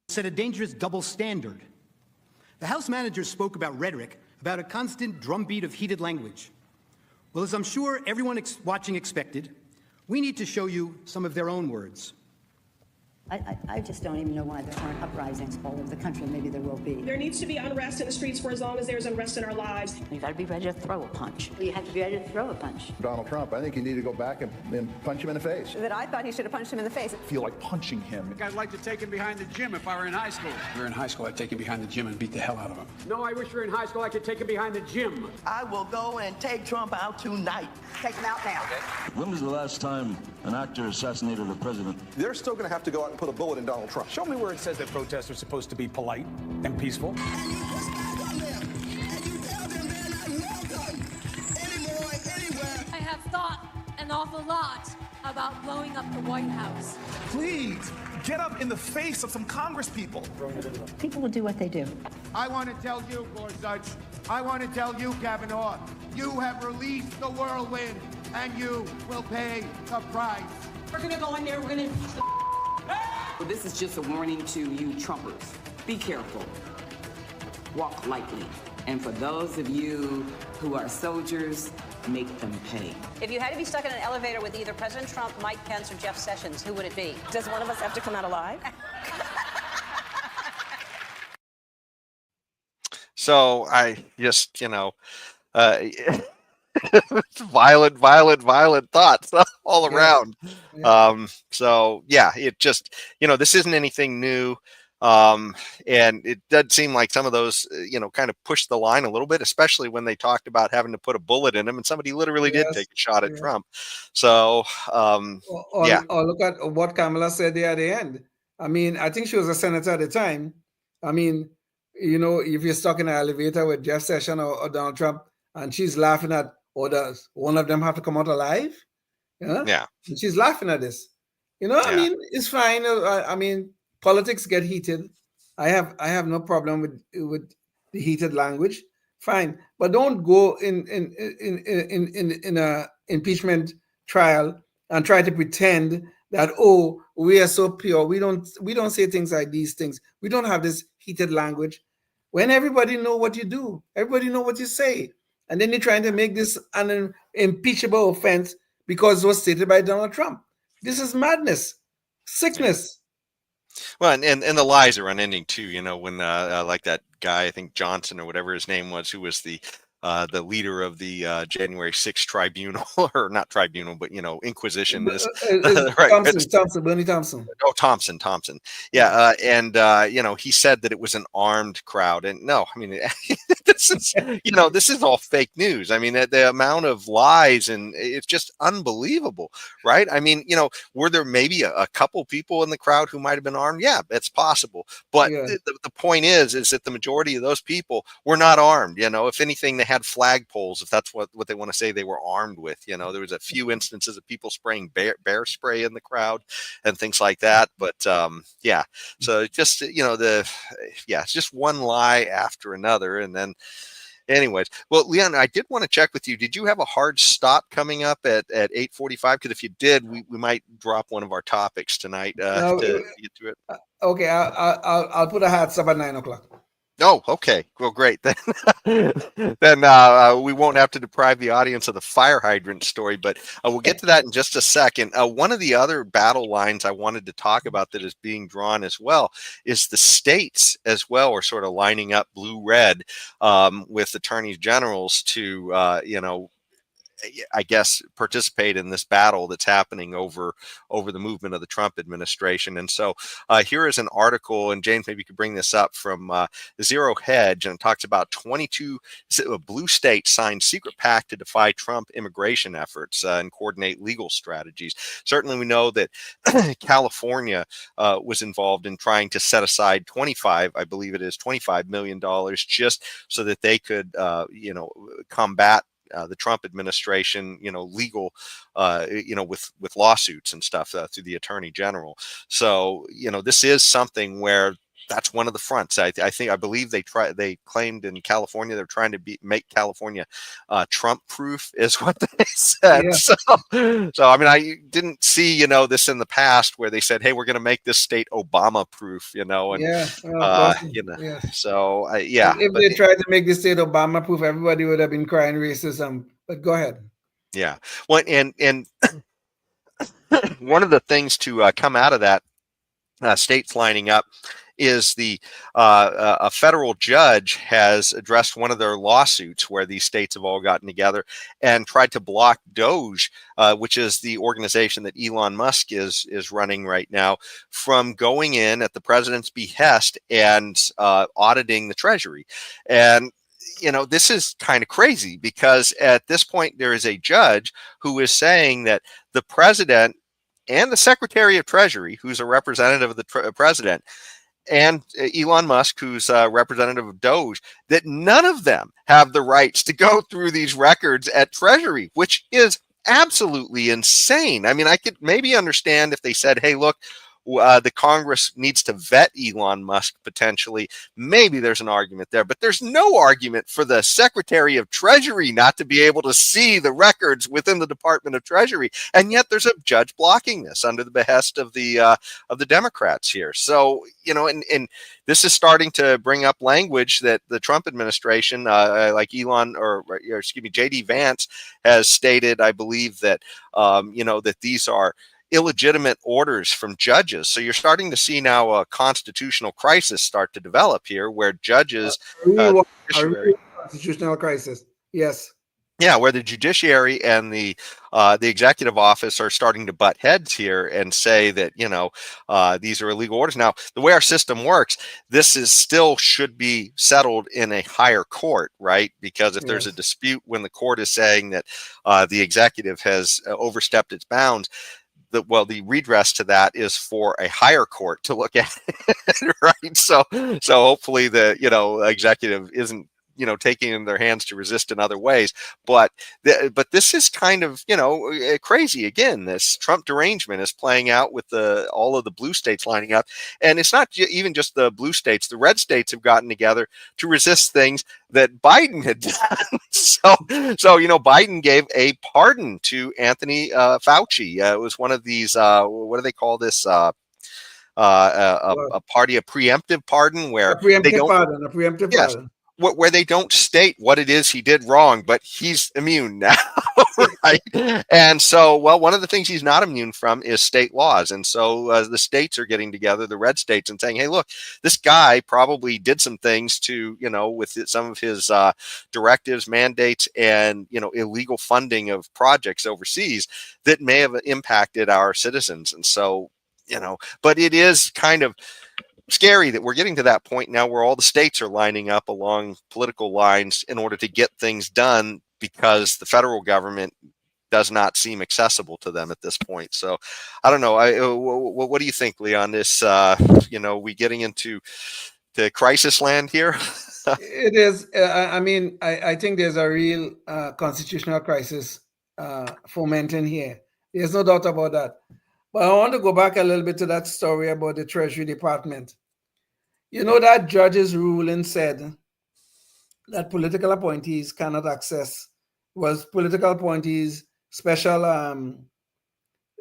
Set a dangerous double standard. The House managers spoke about rhetoric, about a constant drumbeat of heated language. Well, as I'm sure everyone watching expected, we need to show you some of their own words. I just don't even know why there aren't uprisings all over the country. Maybe there will be. There needs to be unrest in the streets for as long as there's unrest in our lives. You got to be ready to throw a punch. You have to be ready to throw a punch. Donald Trump, I think you need to go back and punch him in the face. That I thought he should have punched him in the face. I feel like punching him. I'd like to take him behind the gym if I were in high school. If we were in high school, I'd take him behind the gym and beat the hell out of him. No, I wish we were in high school. I could take him behind the gym. I will go and take Trump out tonight. Take him out now. Okay. When was the last time an actor assassinated a president? They're still going to have to go out and put a bullet in Donald Trump. Show me where it says that protests are supposed to be polite and peaceful. I have thought an awful lot about blowing up the White House. Please, get up in the face of some Congress people. People will do what they do. I want to tell you, Gorsuch, I want to tell you, Kavanaugh, you have released the whirlwind, and you will pay the price. We're going to go in there, we're going to... This is just a warning to you Trumpers. Be careful. Walk lightly. And for those of you who are soldiers, make them pay. If you had to be stuck in an elevator with either President Trump, Mike Pence, or Jeff Sessions, who would it be? Does one of us have to come out alive? So I just, violent thoughts all around. So yeah, it just, this isn't anything new. And it does seem like some of those, kind of pushed the line a little bit, especially when they talked about having to put a bullet in him, and somebody literally did take a shot at Trump. So, yeah. Or look at what Kamala said there at the end. I mean, I think she was a senator at the time. I mean, if you're stuck in an elevator with Jeff Sessions or Donald Trump, and she's laughing at, or does one of them have to come out alive? Yeah. And she's laughing at this. I mean, it's fine. I mean, politics get heated. I have no problem with the heated language. Fine, but don't go in a impeachment trial and try to pretend that, oh, we are so pure. We don't say things like these things. We don't have this heated language. When everybody know what you do, everybody know what you say, and then you're trying to make this an impeachable offense because it was stated by Donald Trump. This is madness, sickness. Well, and the lies are unending too. When like that guy, I think Johnson or whatever his name was, who was the leader of the January 6th tribunal, or not tribunal, but Inquisition. Right. Bernie Thompson. Oh, Thompson. Yeah, and he said that it was an armed crowd, and no, I mean, this is all fake news. I mean, the amount of lies, and it's just unbelievable, right? I mean, were there maybe a couple people in the crowd who might have been armed? Yeah, it's possible, but the point is that the majority of those people were not armed. If anything, they had flagpoles, if that's what they want to say they were armed with. There was a few instances of people spraying bear spray in the crowd and things like that. But yeah, so just it's just one lie after another. And then anyways, well, Leon, I did want to check with you. Did you have a hard stop coming up at 8:45? Because if you did, we might drop one of our topics tonight to get to it. Okay, I'll put a hard stop at 9:00. Oh, okay. Well, great. Then we won't have to deprive the audience of the fire hydrant story, but we'll get to that in just a second. One of the other battle lines I wanted to talk about that is being drawn as well is the states as well are sort of lining up blue-red with attorneys generals to, I guess, participate in this battle that's happening over the movement of the Trump administration. And so here is an article, and James, maybe you could bring this up, from Zero Hedge, and it talks about 22 blue states signed secret pact to defy Trump immigration efforts and coordinate legal strategies. Certainly we know that California was involved in trying to set aside $25 million just so that they could, combat the Trump administration, legal, with lawsuits and stuff through the attorney general. So, this is something where that's one of the fronts. I believe they claimed in California they're trying to make California Trump proof, is what they said. Yeah. So I mean, I didn't see this in the past where they said, hey, we're going to make this state Obama proof, and so yeah. If they tried to make this state Obama proof, everybody would have been crying racism. But go ahead. Yeah. Well, and one of the things to come out of that, states lining up, is a federal judge has addressed one of their lawsuits where these states have all gotten together and tried to block DOGE, which is the organization that Elon Musk is running right now, from going in at the president's behest and auditing the Treasury. And this is kind of crazy, because at this point there is a judge who is saying that the president and the Secretary of Treasury, who's a representative of the president, and Elon Musk, who's a representative of DOGE, that none of them have the rights to go through these records at Treasury, which is absolutely insane. I mean, I could maybe understand if they said, hey, look, the Congress needs to vet Elon Musk potentially. Maybe there's an argument there, but there's no argument for the Secretary of Treasury not to be able to see the records within the Department of Treasury. And yet there's a judge blocking this under the behest of the Democrats here. So, and this is starting to bring up language that the Trump administration, like Elon or excuse me, J.D. Vance has stated, I believe that, that these are illegitimate orders from judges. So you're starting to see now a constitutional crisis start to develop here, where judges, a constitutional crisis. Yes. Yeah, where the judiciary and the executive office are starting to butt heads here and say that these are illegal orders. Now, the way our system works, this is still should be settled in a higher court, right? Because if there's a dispute when the court is saying that the executive has overstepped its bounds, the redress to that is for a higher court to look at it, right? So hopefully the executive isn't taking in their hands to resist in other ways. But this is kind of, crazy. Again, this Trump derangement is playing out with all of the blue states lining up. And it's not even just the blue states. The red states have gotten together to resist things that Biden had done. So Biden gave a pardon to Anthony Fauci. It was one of these, what do they call this? A preemptive pardon, where a preemptive pardon. Where they don't state what it is he did wrong, but he's immune now, right? And so, one of the things he's not immune from is state laws. And so the states are getting together, the red states, and saying, hey, look, this guy probably did some things to, with some of his directives, mandates, and, illegal funding of projects overseas that may have impacted our citizens. And so, but it is kind of scary that we're getting to that point now where all the states are lining up along political lines in order to get things done, because the federal government does not seem accessible to them at this point. So I don't know. What do you think, Leon? This, we getting into the crisis land here? It is. I think there's a real constitutional crisis fomenting here. There's no doubt about that. But I want to go back a little bit to that story about the Treasury Department. That judge's ruling said that political appointees cannot access, political appointees, special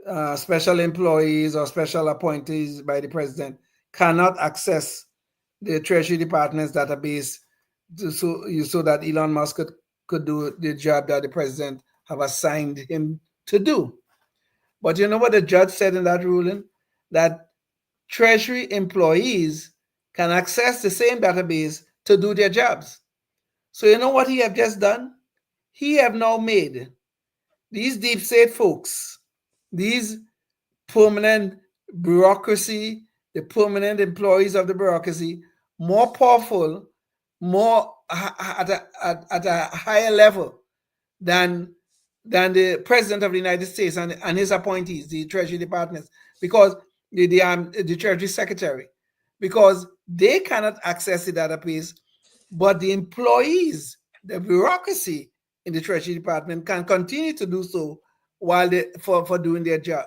employees or special appointees by the president cannot access the Treasury Department's database so that Elon Musk could do the job that the president have assigned him to do. But you know what the judge said in that ruling? That Treasury employees can access the same database to do their jobs. So you know what he have just done? He have now made these deep state folks, these permanent bureaucracy, the permanent employees of the bureaucracy, more powerful, more at a higher level than the president of the United States and his appointees, the Treasury departments, because the Treasury secretary, because they cannot access the database, but the employees, the bureaucracy in the Treasury Department can continue to do so while for doing their job,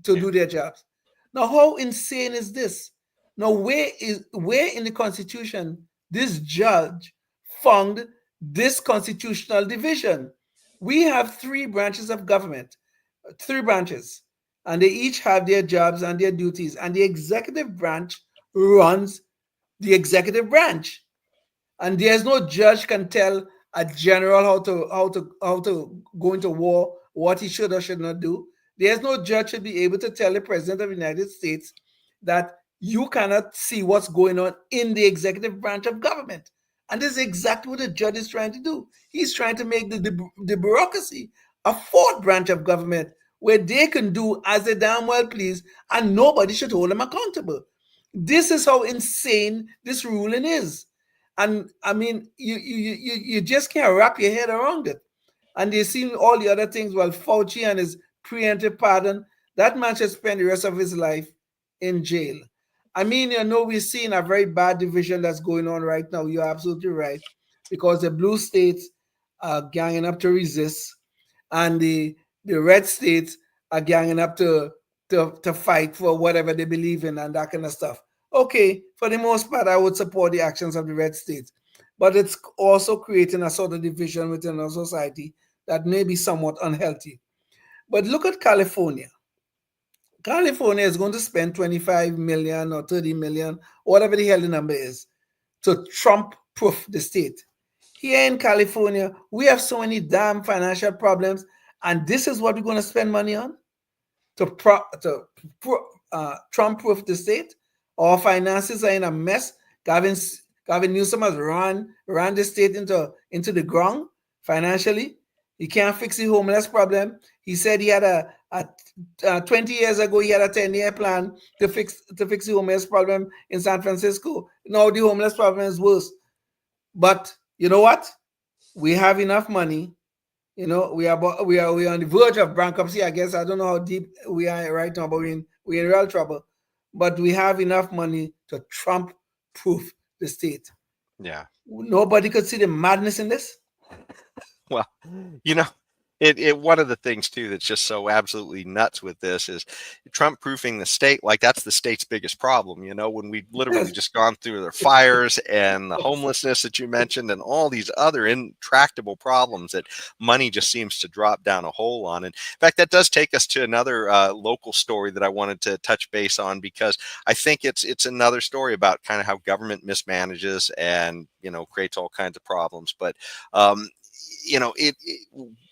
to do their jobs. Now, how insane is this? Now, where in the Constitution this judge found this constitutional division? We have three branches of government, and they each have their jobs and their duties, and the executive branch runs the executive branch, and there's no judge can tell a general how to go into war, what he should or should not do. There's no judge should be able to tell the president of the United States that you cannot see what's going on in the executive branch of government. And this is exactly what the judge is trying to do. He's trying to make the bureaucracy a fourth branch of government where they can do as they damn well please, and nobody should hold them accountable. This is how insane this ruling is. And I mean, you just can't wrap your head around it. And they see all the other things. Well, Fauci and his preemptive pardon, that man should spend the rest of his life in jail. I mean, we're seeing a very bad division that's going on right now. You're absolutely right. Because the blue states are ganging up to resist, and the red states are ganging up to to fight for whatever they believe in and that kind of stuff. Okay, for the most part, I would support the actions of the red states, but it's also creating a sort of division within our society that may be somewhat unhealthy. But look at California. California is going to spend 25 million or 30 million, whatever the hell the number is, to Trump proof the state. Here in California, we have so many damn financial problems, and this is what we're going to spend money on to Trump proof the state. Our finances are in a mess. Gavin Newsom has ran the state into the ground financially. He can't fix the homeless problem. He said he had a 20 years ago, he had a 10-year plan to fix the homeless problem in San Francisco. Now the homeless problem is worse. But you know what? We have enough money. You know, we are on the verge of bankruptcy. I guess I don't know how deep we are right now, but we're in real trouble. But we have enough money to Trump-proof the state. Yeah. Nobody could see the madness in this. Well, you know, one of the things too that's just so absolutely nuts with this is Trump proofing the state. Like, that's the state's biggest problem. You know, when we literally just gone through the fires and the homelessness that you mentioned and all these other intractable problems that money just seems to drop down a hole on. And in fact, that does take us to another local story that I wanted to touch base on, because I think it's another story about kind of how government mismanages and, you know, creates all kinds of problems. But you know,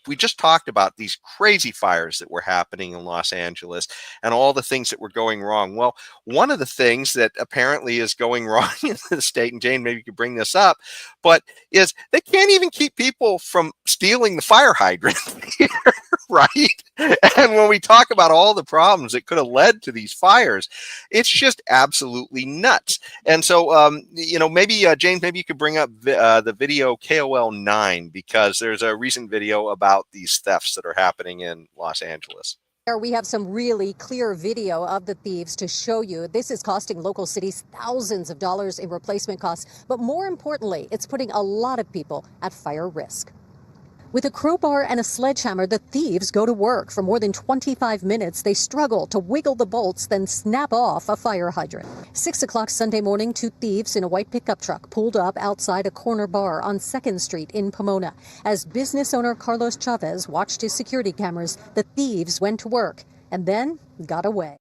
we just talked about these crazy fires that were happening in Los Angeles and all the things that were going wrong. Well, one of the things that apparently is going wrong in the state, and Jane, maybe you could bring this up, but is they can't even keep people from stealing the fire hydrant here, right? And when we talk about all the problems that could have led to these fires, it's just absolutely nuts. And so, you know, maybe James, maybe you could bring up the video KOL 9, because there's a recent video about these thefts that are happening in Los Angeles. We have some really clear video of the thieves to show you. This is costing local cities thousands of dollars in replacement costs, but more importantly, it's putting a lot of people at fire risk. With a crowbar and a sledgehammer, the thieves go to work. For more than 25 minutes, they struggle to wiggle the bolts, then snap off a fire hydrant. 6 o'clock Sunday morning, 2 thieves in a white pickup truck pulled up outside a corner bar on 2nd Street in Pomona. As business owner Carlos Chavez watched his security cameras, the thieves went to work and then got away.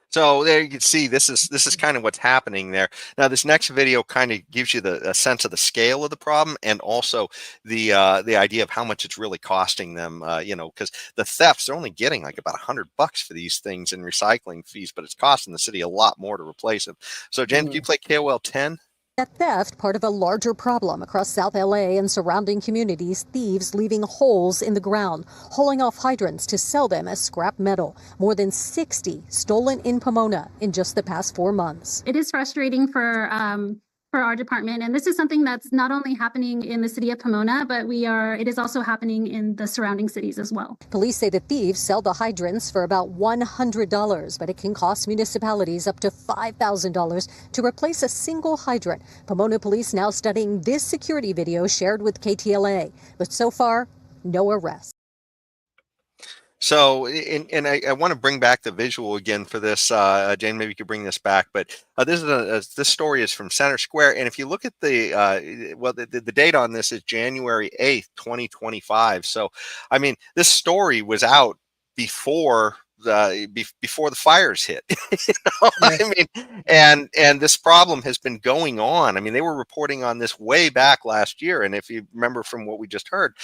So there you can see this is kind of what's happening there. Now, this next video kind of gives you a sense of the scale of the problem, and also the idea of how much it's really costing them. You know, because the thefts, they're only getting like about $100 for these things in recycling fees, but it's costing the city a lot more to replace them. So, Jen, can you play KOL 10? That theft, part of a larger problem across South LA and surrounding communities, thieves leaving holes in the ground, hauling off hydrants to sell them as scrap metal. More than 60 stolen in Pomona in just the past 4 months. It is frustrating for our department, and this is something that's not only happening in the city of Pomona, but it is also happening in the surrounding cities as well. Police say the thieves sell the hydrants for about $100, but it can cost municipalities up to $5,000 to replace a single hydrant. Pomona police now studying this security video shared with KTLA, but so far, no arrests. So, and I want to bring back the visual again for this. Jane, maybe you could bring this back. But this story is from Center Square, and if you look at the date on this is January 8th, 2025. So, I mean, this story was out before the fires hit. You know? Yeah. I mean, and this problem has been going on. I mean, they were reporting on this way back last year, and if you remember from what we just heard,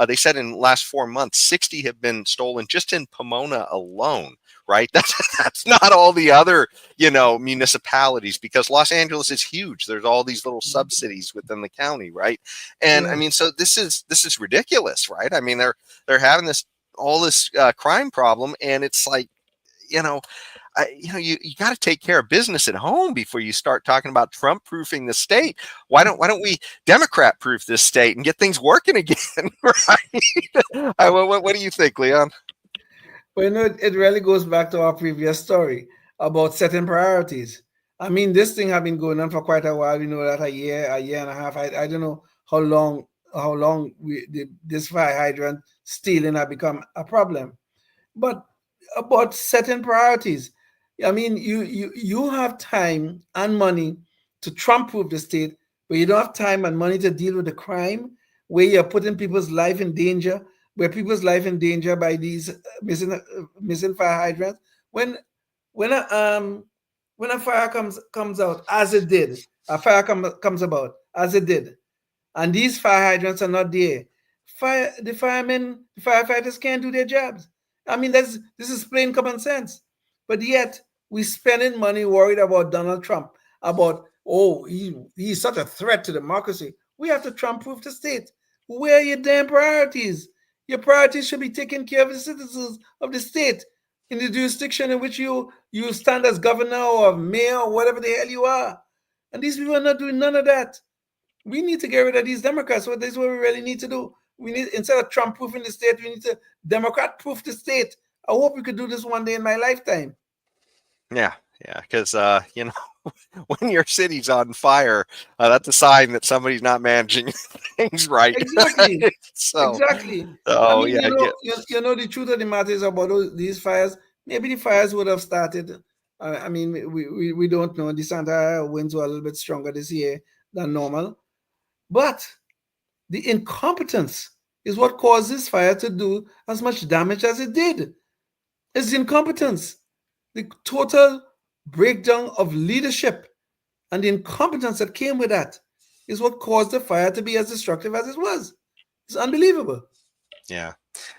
they said in the last 4 months 60 have been stolen just in Pomona alone. Right, that's not all the other, you know, municipalities, because Los Angeles is huge. There's all these little sub-cities within the county, right? And I mean, so this is ridiculous, right? I mean, they're having all this crime problem, and it's like, you know, you got to take care of business at home before you start talking about Trump proofing the state. Why don't we Democrat proof this state and get things working again? Right? What do you think, Leon? Well, you know, it really goes back to our previous story about setting priorities. I mean, this thing has been going on for quite a while. We know that a year and a half. I don't know how long this fire hydrant stealing has become a problem. But about setting priorities. I mean, you have time and money to Trump-proof the state, but you don't have time and money to deal with the crime, where you're putting people's life in danger, where people's life in danger by these missing fire hydrants. When a when a fire comes out, as it did, a fire comes about as it did, and these fire hydrants are not there, the firefighters can't do their jobs. I mean, this is plain common sense. But yet we spending money worried about Donald Trump, about, oh, he's such a threat to democracy. We have to Trump-proof the state. Where are your damn priorities? Your priorities should be taking care of the citizens of the state in the jurisdiction in which you stand as governor or mayor or whatever the hell you are. And these people are not doing none of that. We need to get rid of these Democrats. This is what we really need to do. We need, instead of Trump-proofing the state, we need to Democrat-proof the state. I hope we could do this one day in my lifetime. Yeah, because you know, when your city's on fire, that's a sign that somebody's not managing things right. Exactly. Exactly. I mean, yeah, you know, the truth of the matter is about these fires. Maybe the fires would have started. I mean, we don't know. The Santa winds were a little bit stronger this year than normal. But the incompetence is what caused this fire to do as much damage as it did. It's the incompetence, the total breakdown of leadership, and the incompetence that came with that is what caused the fire to be as destructive as it was. It's unbelievable. Yeah,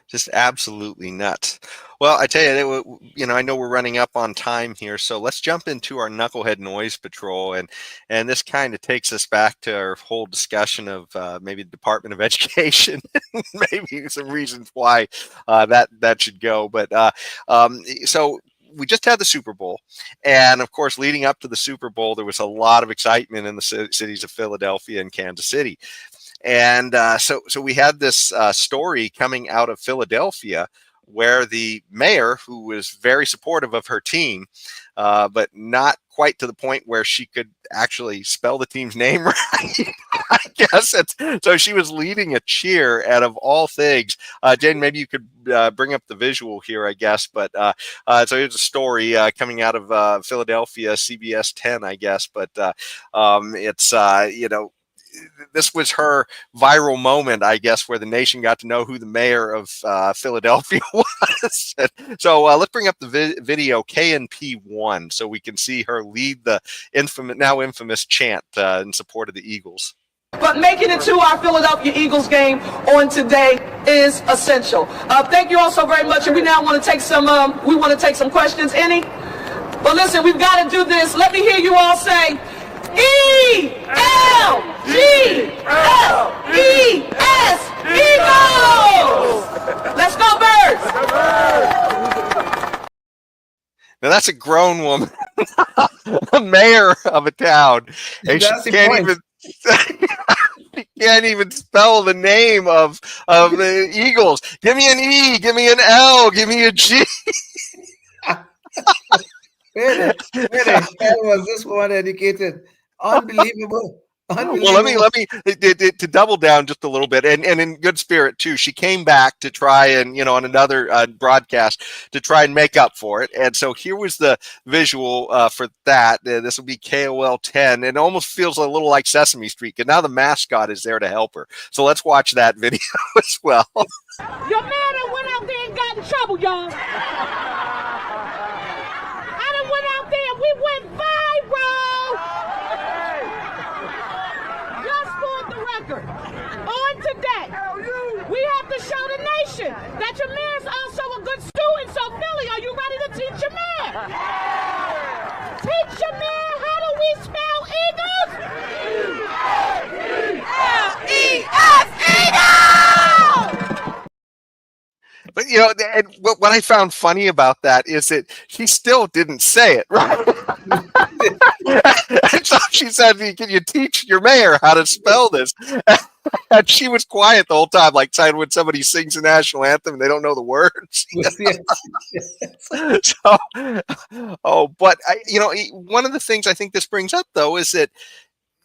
just absolutely nuts. Well, I tell you, you know, I know we're running up on time here, so let's jump into our Knucklehead Noise Patrol, and this kind of takes us back to our whole discussion of maybe the Department of Education, maybe some reasons why that should go. But so we just had the Super Bowl, and of course, leading up to the Super Bowl, there was a lot of excitement in the cities of Philadelphia and Kansas City. And so we had this story coming out of Philadelphia where the mayor, who was very supportive of her team, but not quite to the point where she could actually spell the team's name right, I guess. So she was leading a cheer out of all things. Jane, maybe you could bring up the visual here, I guess. But so here's a story coming out of Philadelphia, CBS 10, I guess. But it's, you know, this was her viral moment, I guess, where the nation got to know who the mayor of Philadelphia was. So let's bring up the video KNP1 so we can see her lead the now infamous chant in support of the Eagles. But making it to our Philadelphia Eagles game on today is essential. Thank you all so very much. And we now want to take some questions. Any? But listen, we've got to do this. Let me hear you all say, E-L-G-L-E-S, Eagles! Let's go, Birds! Now that's a grown woman, a mayor of a town, and she can't even spell the name of the Eagles. Give me an E, give me an L, give me a G. Where the hell was this one educated? Unbelievable. Well, let me to double down just a little bit, and in good spirit too. She came back to try and, you know, on another broadcast to try and make up for it. And so here was the visual for that. This will be KOL 10. It almost feels a little like Sesame Street, and now the mascot is there to help her. So let's watch that video as well. Your man done went out there and got in trouble, y'all. I done went out there and we went viral. Just for the record, on today, we have to show the nation that your man's also a good student. So Philly, are you ready to teach your man? Teach your man how do we spell Eagles? E-L-E-S, Eagles! But, you know, and what I found funny about that is that she still didn't say it, right? And so she said, can you teach your mayor how to spell this? And she was quiet the whole time, like when somebody sings the national anthem and they don't know the words. So, but, you know, one of the things I think this brings up, though, is that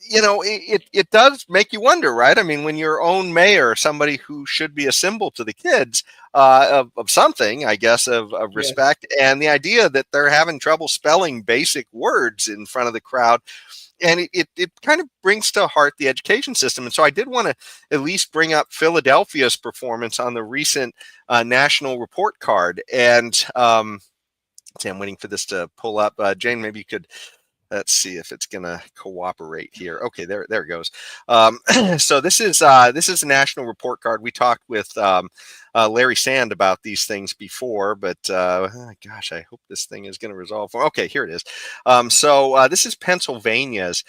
it does make you wonder, right? I mean, when your own mayor, somebody who should be a symbol to the kids of something, I guess, of respect, and the idea that they're having trouble spelling basic words in front of the crowd, and it kind of brings to heart the education system. And so I did want to at least bring up Philadelphia's performance on the recent national report card. And I'm waiting for this to pull up. Jane, maybe you could. Let's see if it's going to cooperate here. Okay, there it goes. So this is a national report card. We talked with Larry Sand about these things before, but gosh, I hope this thing is going to resolve. Okay, here it is. So this is Pennsylvania's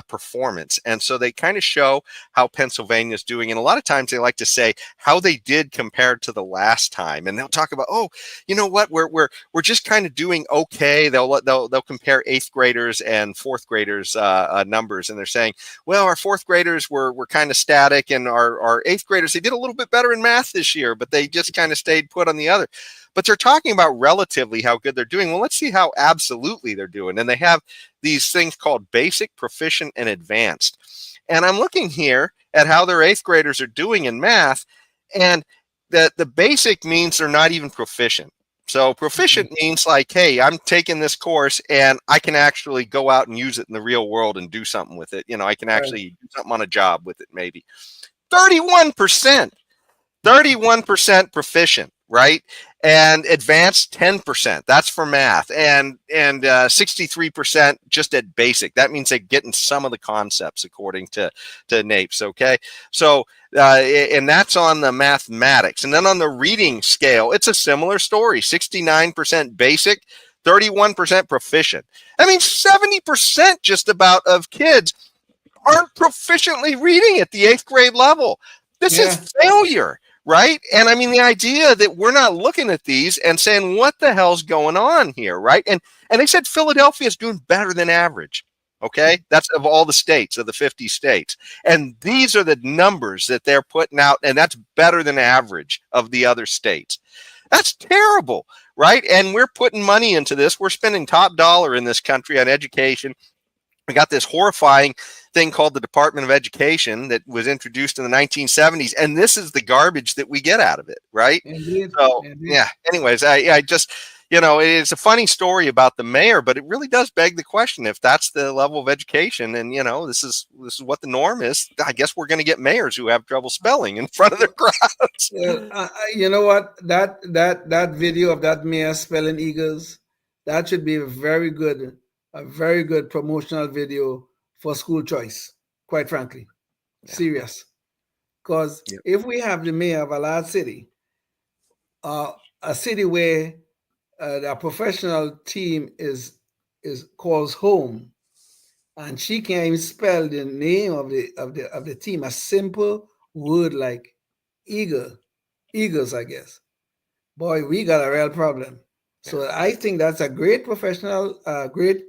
performance, and so they kind of show how Pennsylvania is doing. And a lot of times they like to say how they did compared to the last time, and they'll talk about, oh, you know what, we're just kind of doing okay. They'll compare 8th graders and 4th graders numbers, and they're saying, well, our 4th graders were kind of static, and our 8th graders, they did a little bit better in math this year, but they just kind of stayed put on the other. But they're talking about relatively how good they're doing. Well, let's see how absolutely they're doing. And they have these things called basic, proficient, and advanced. And I'm looking here at how their 8th graders are doing in math, and that the basic means they're not even proficient. So proficient means like, hey, I'm taking this course and I can actually go out and use it in the real world and do something with it. I can actually do something on a job with it, maybe. 31% proficient, right? And advanced 10%. That's for math, and 63% just at basic. That means they're getting some of the concepts according to NAEPS. Okay, so and that's on the mathematics, and then on the reading scale, it's a similar story. 69% basic, 31% proficient. I mean, 70% just about of kids aren't proficiently reading at the 8th grade level. This is failure. Right. And I mean, the idea that we're not looking at these and saying, what the hell's going on here? Right. And they said Philadelphia is doing better than average. OK, that's of all the states, of the 50 states. And these are the numbers that they're putting out. And that's better than average of the other states. That's terrible. Right. And we're putting money into this. We're spending top dollar in this country on education. We got this horrifying thing called the Department of Education that was introduced in the 1970s, and this is the garbage that we get out of it, right? Indeed. So, Indeed. yeah. Anyways, I just, it's a funny story about the mayor, but it really does beg the question: if that's the level of education, and this is what the norm is, I guess we're going to get mayors who have trouble spelling in front of their crowds. You know what? That video of that mayor spelling eagles, that should be a very good promotional video for school choice, quite frankly. Serious. Because if we have the mayor of a large city, a city where the professional team is calls home, and she can't even spell the name of the team, a simple word like eagles, I guess. Boy, we got a real problem. So I think that's a great professional, great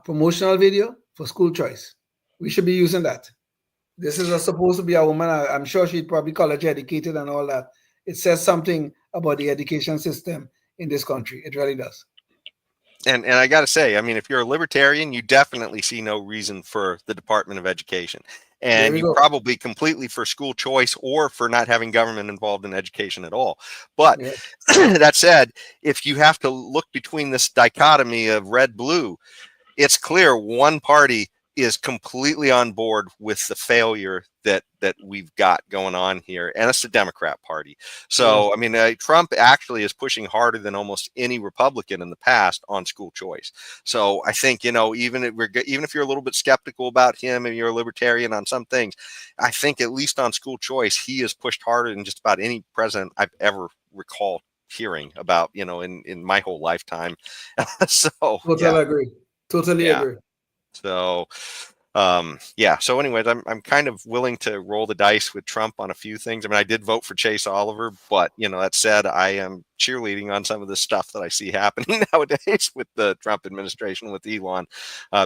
promotional video for school choice. We should be using that. This is supposed to be a woman. I'm sure she's probably college educated and all that. It says something about the education system in this country. It really does. And I got to say, I mean, if you're a libertarian, you definitely see no reason for the Department of Education. And you probably completely for school choice or for not having government involved in education at all. But that said, if you have to look between this dichotomy of red-blue, it's clear one party is completely on board with the failure that we've got going on here, and it's the Democrat Party. So, I mean, Trump actually is pushing harder than almost any Republican in the past on school choice. So I think, even if you're a little bit skeptical about him and you're a libertarian on some things, I think at least on school choice, he has pushed harder than just about any president I've ever recalled hearing about, in my whole lifetime. So totally agree. Totally agree. So, so anyways, I'm kind of willing to roll the dice with Trump on a few things. I mean, I did vote for Chase Oliver, but that said, I am cheerleading on some of the stuff that I see happening nowadays with the Trump administration, with Elon,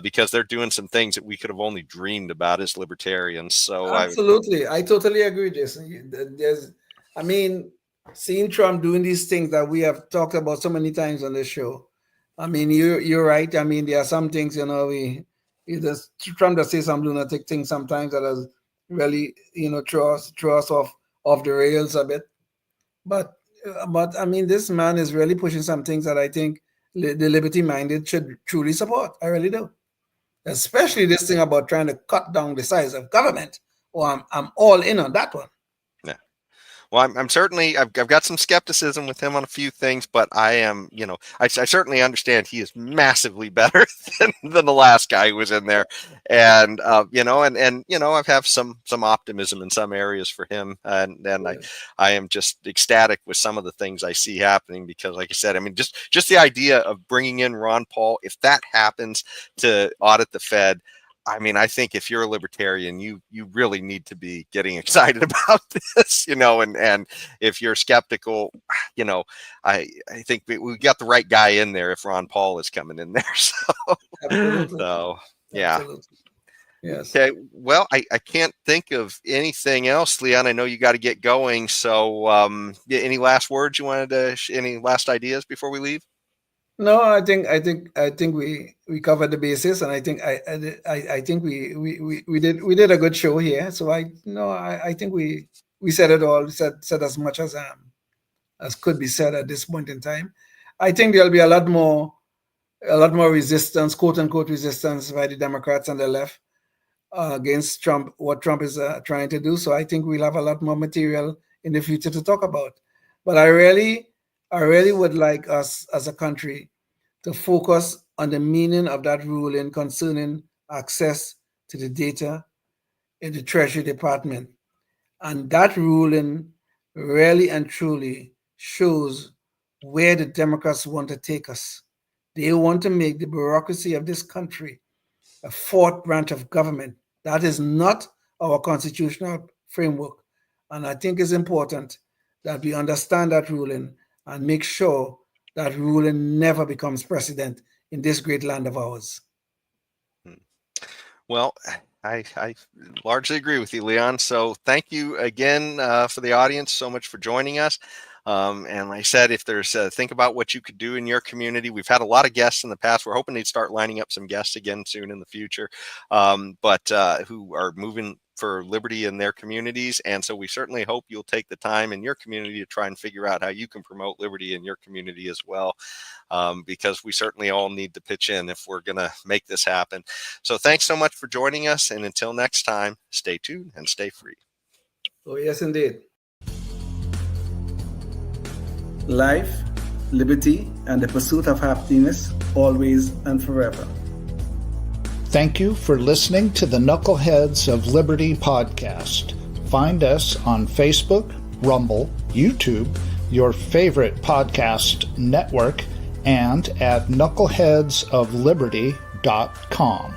because they're doing some things that we could have only dreamed about as libertarians. So absolutely. I totally agree, Jason. Seeing Trump doing these things that we have talked about so many times on this show. I mean, you're right. I mean, there are some things, Trump does say some lunatic things sometimes that has really, throw us off the rails a bit. But I mean, this man is really pushing some things that I think the liberty-minded should truly support. I really do. Especially this thing about trying to cut down the size of government. Well, I'm all in on that one. Yeah. Well, I'm certainly, I've got some skepticism with him on a few things, but I am, I certainly understand he is massively better than the last guy who was in there. And, I've have some optimism in some areas for him. And I am just ecstatic with some of the things I see happening because, like I said, I mean, just the idea of bringing in Ron Paul, if that happens to audit the Fed, I mean, I think if you're a libertarian, you really need to be getting excited about this, and if you're skeptical, I think we got the right guy in there if Ron Paul is coming in there. So yeah. Absolutely. Yes. Okay. Well, I can't think of anything else, Leon. I know you got to get going. So any last words you wanted to, any last ideas before we leave? No, I think we covered the basis, and I think I think we did a good show here. So I think we said it all, said as much as could be said at this point in time. I think there'll be a lot more resistance, quote unquote resistance, by the Democrats and the left against Trump, what Trump is trying to do. So I think we'll have a lot more material in the future to talk about. But I really would like us as a country to focus on the meaning of that ruling concerning access to the data in the Treasury Department. And that ruling really and truly shows where the Democrats want to take us. They want to make the bureaucracy of this country a fourth branch of government. That is not our constitutional framework. And I think it's important that we understand that ruling and make sure that ruling never becomes precedent in this great land of ours. Well, I largely agree with you, Leon. So thank you again for the audience so much for joining us. And like I said, if there's think about what you could do in your community. We've had a lot of guests in the past. We're hoping they'd start lining up some guests again soon in the future, but who are moving for liberty in their communities. And so we certainly hope you'll take the time in your community to try and figure out how you can promote liberty in your community as well, because we certainly all need to pitch in if we're going to make this happen. So thanks so much for joining us. And until next time, stay tuned and stay free. Oh, yes, indeed. Life, liberty, and the pursuit of happiness, always and forever. Thank you for listening to the Knuckleheads of Liberty podcast. Find us on Facebook, Rumble, YouTube, your favorite podcast network, and at knuckleheadsofliberty.com.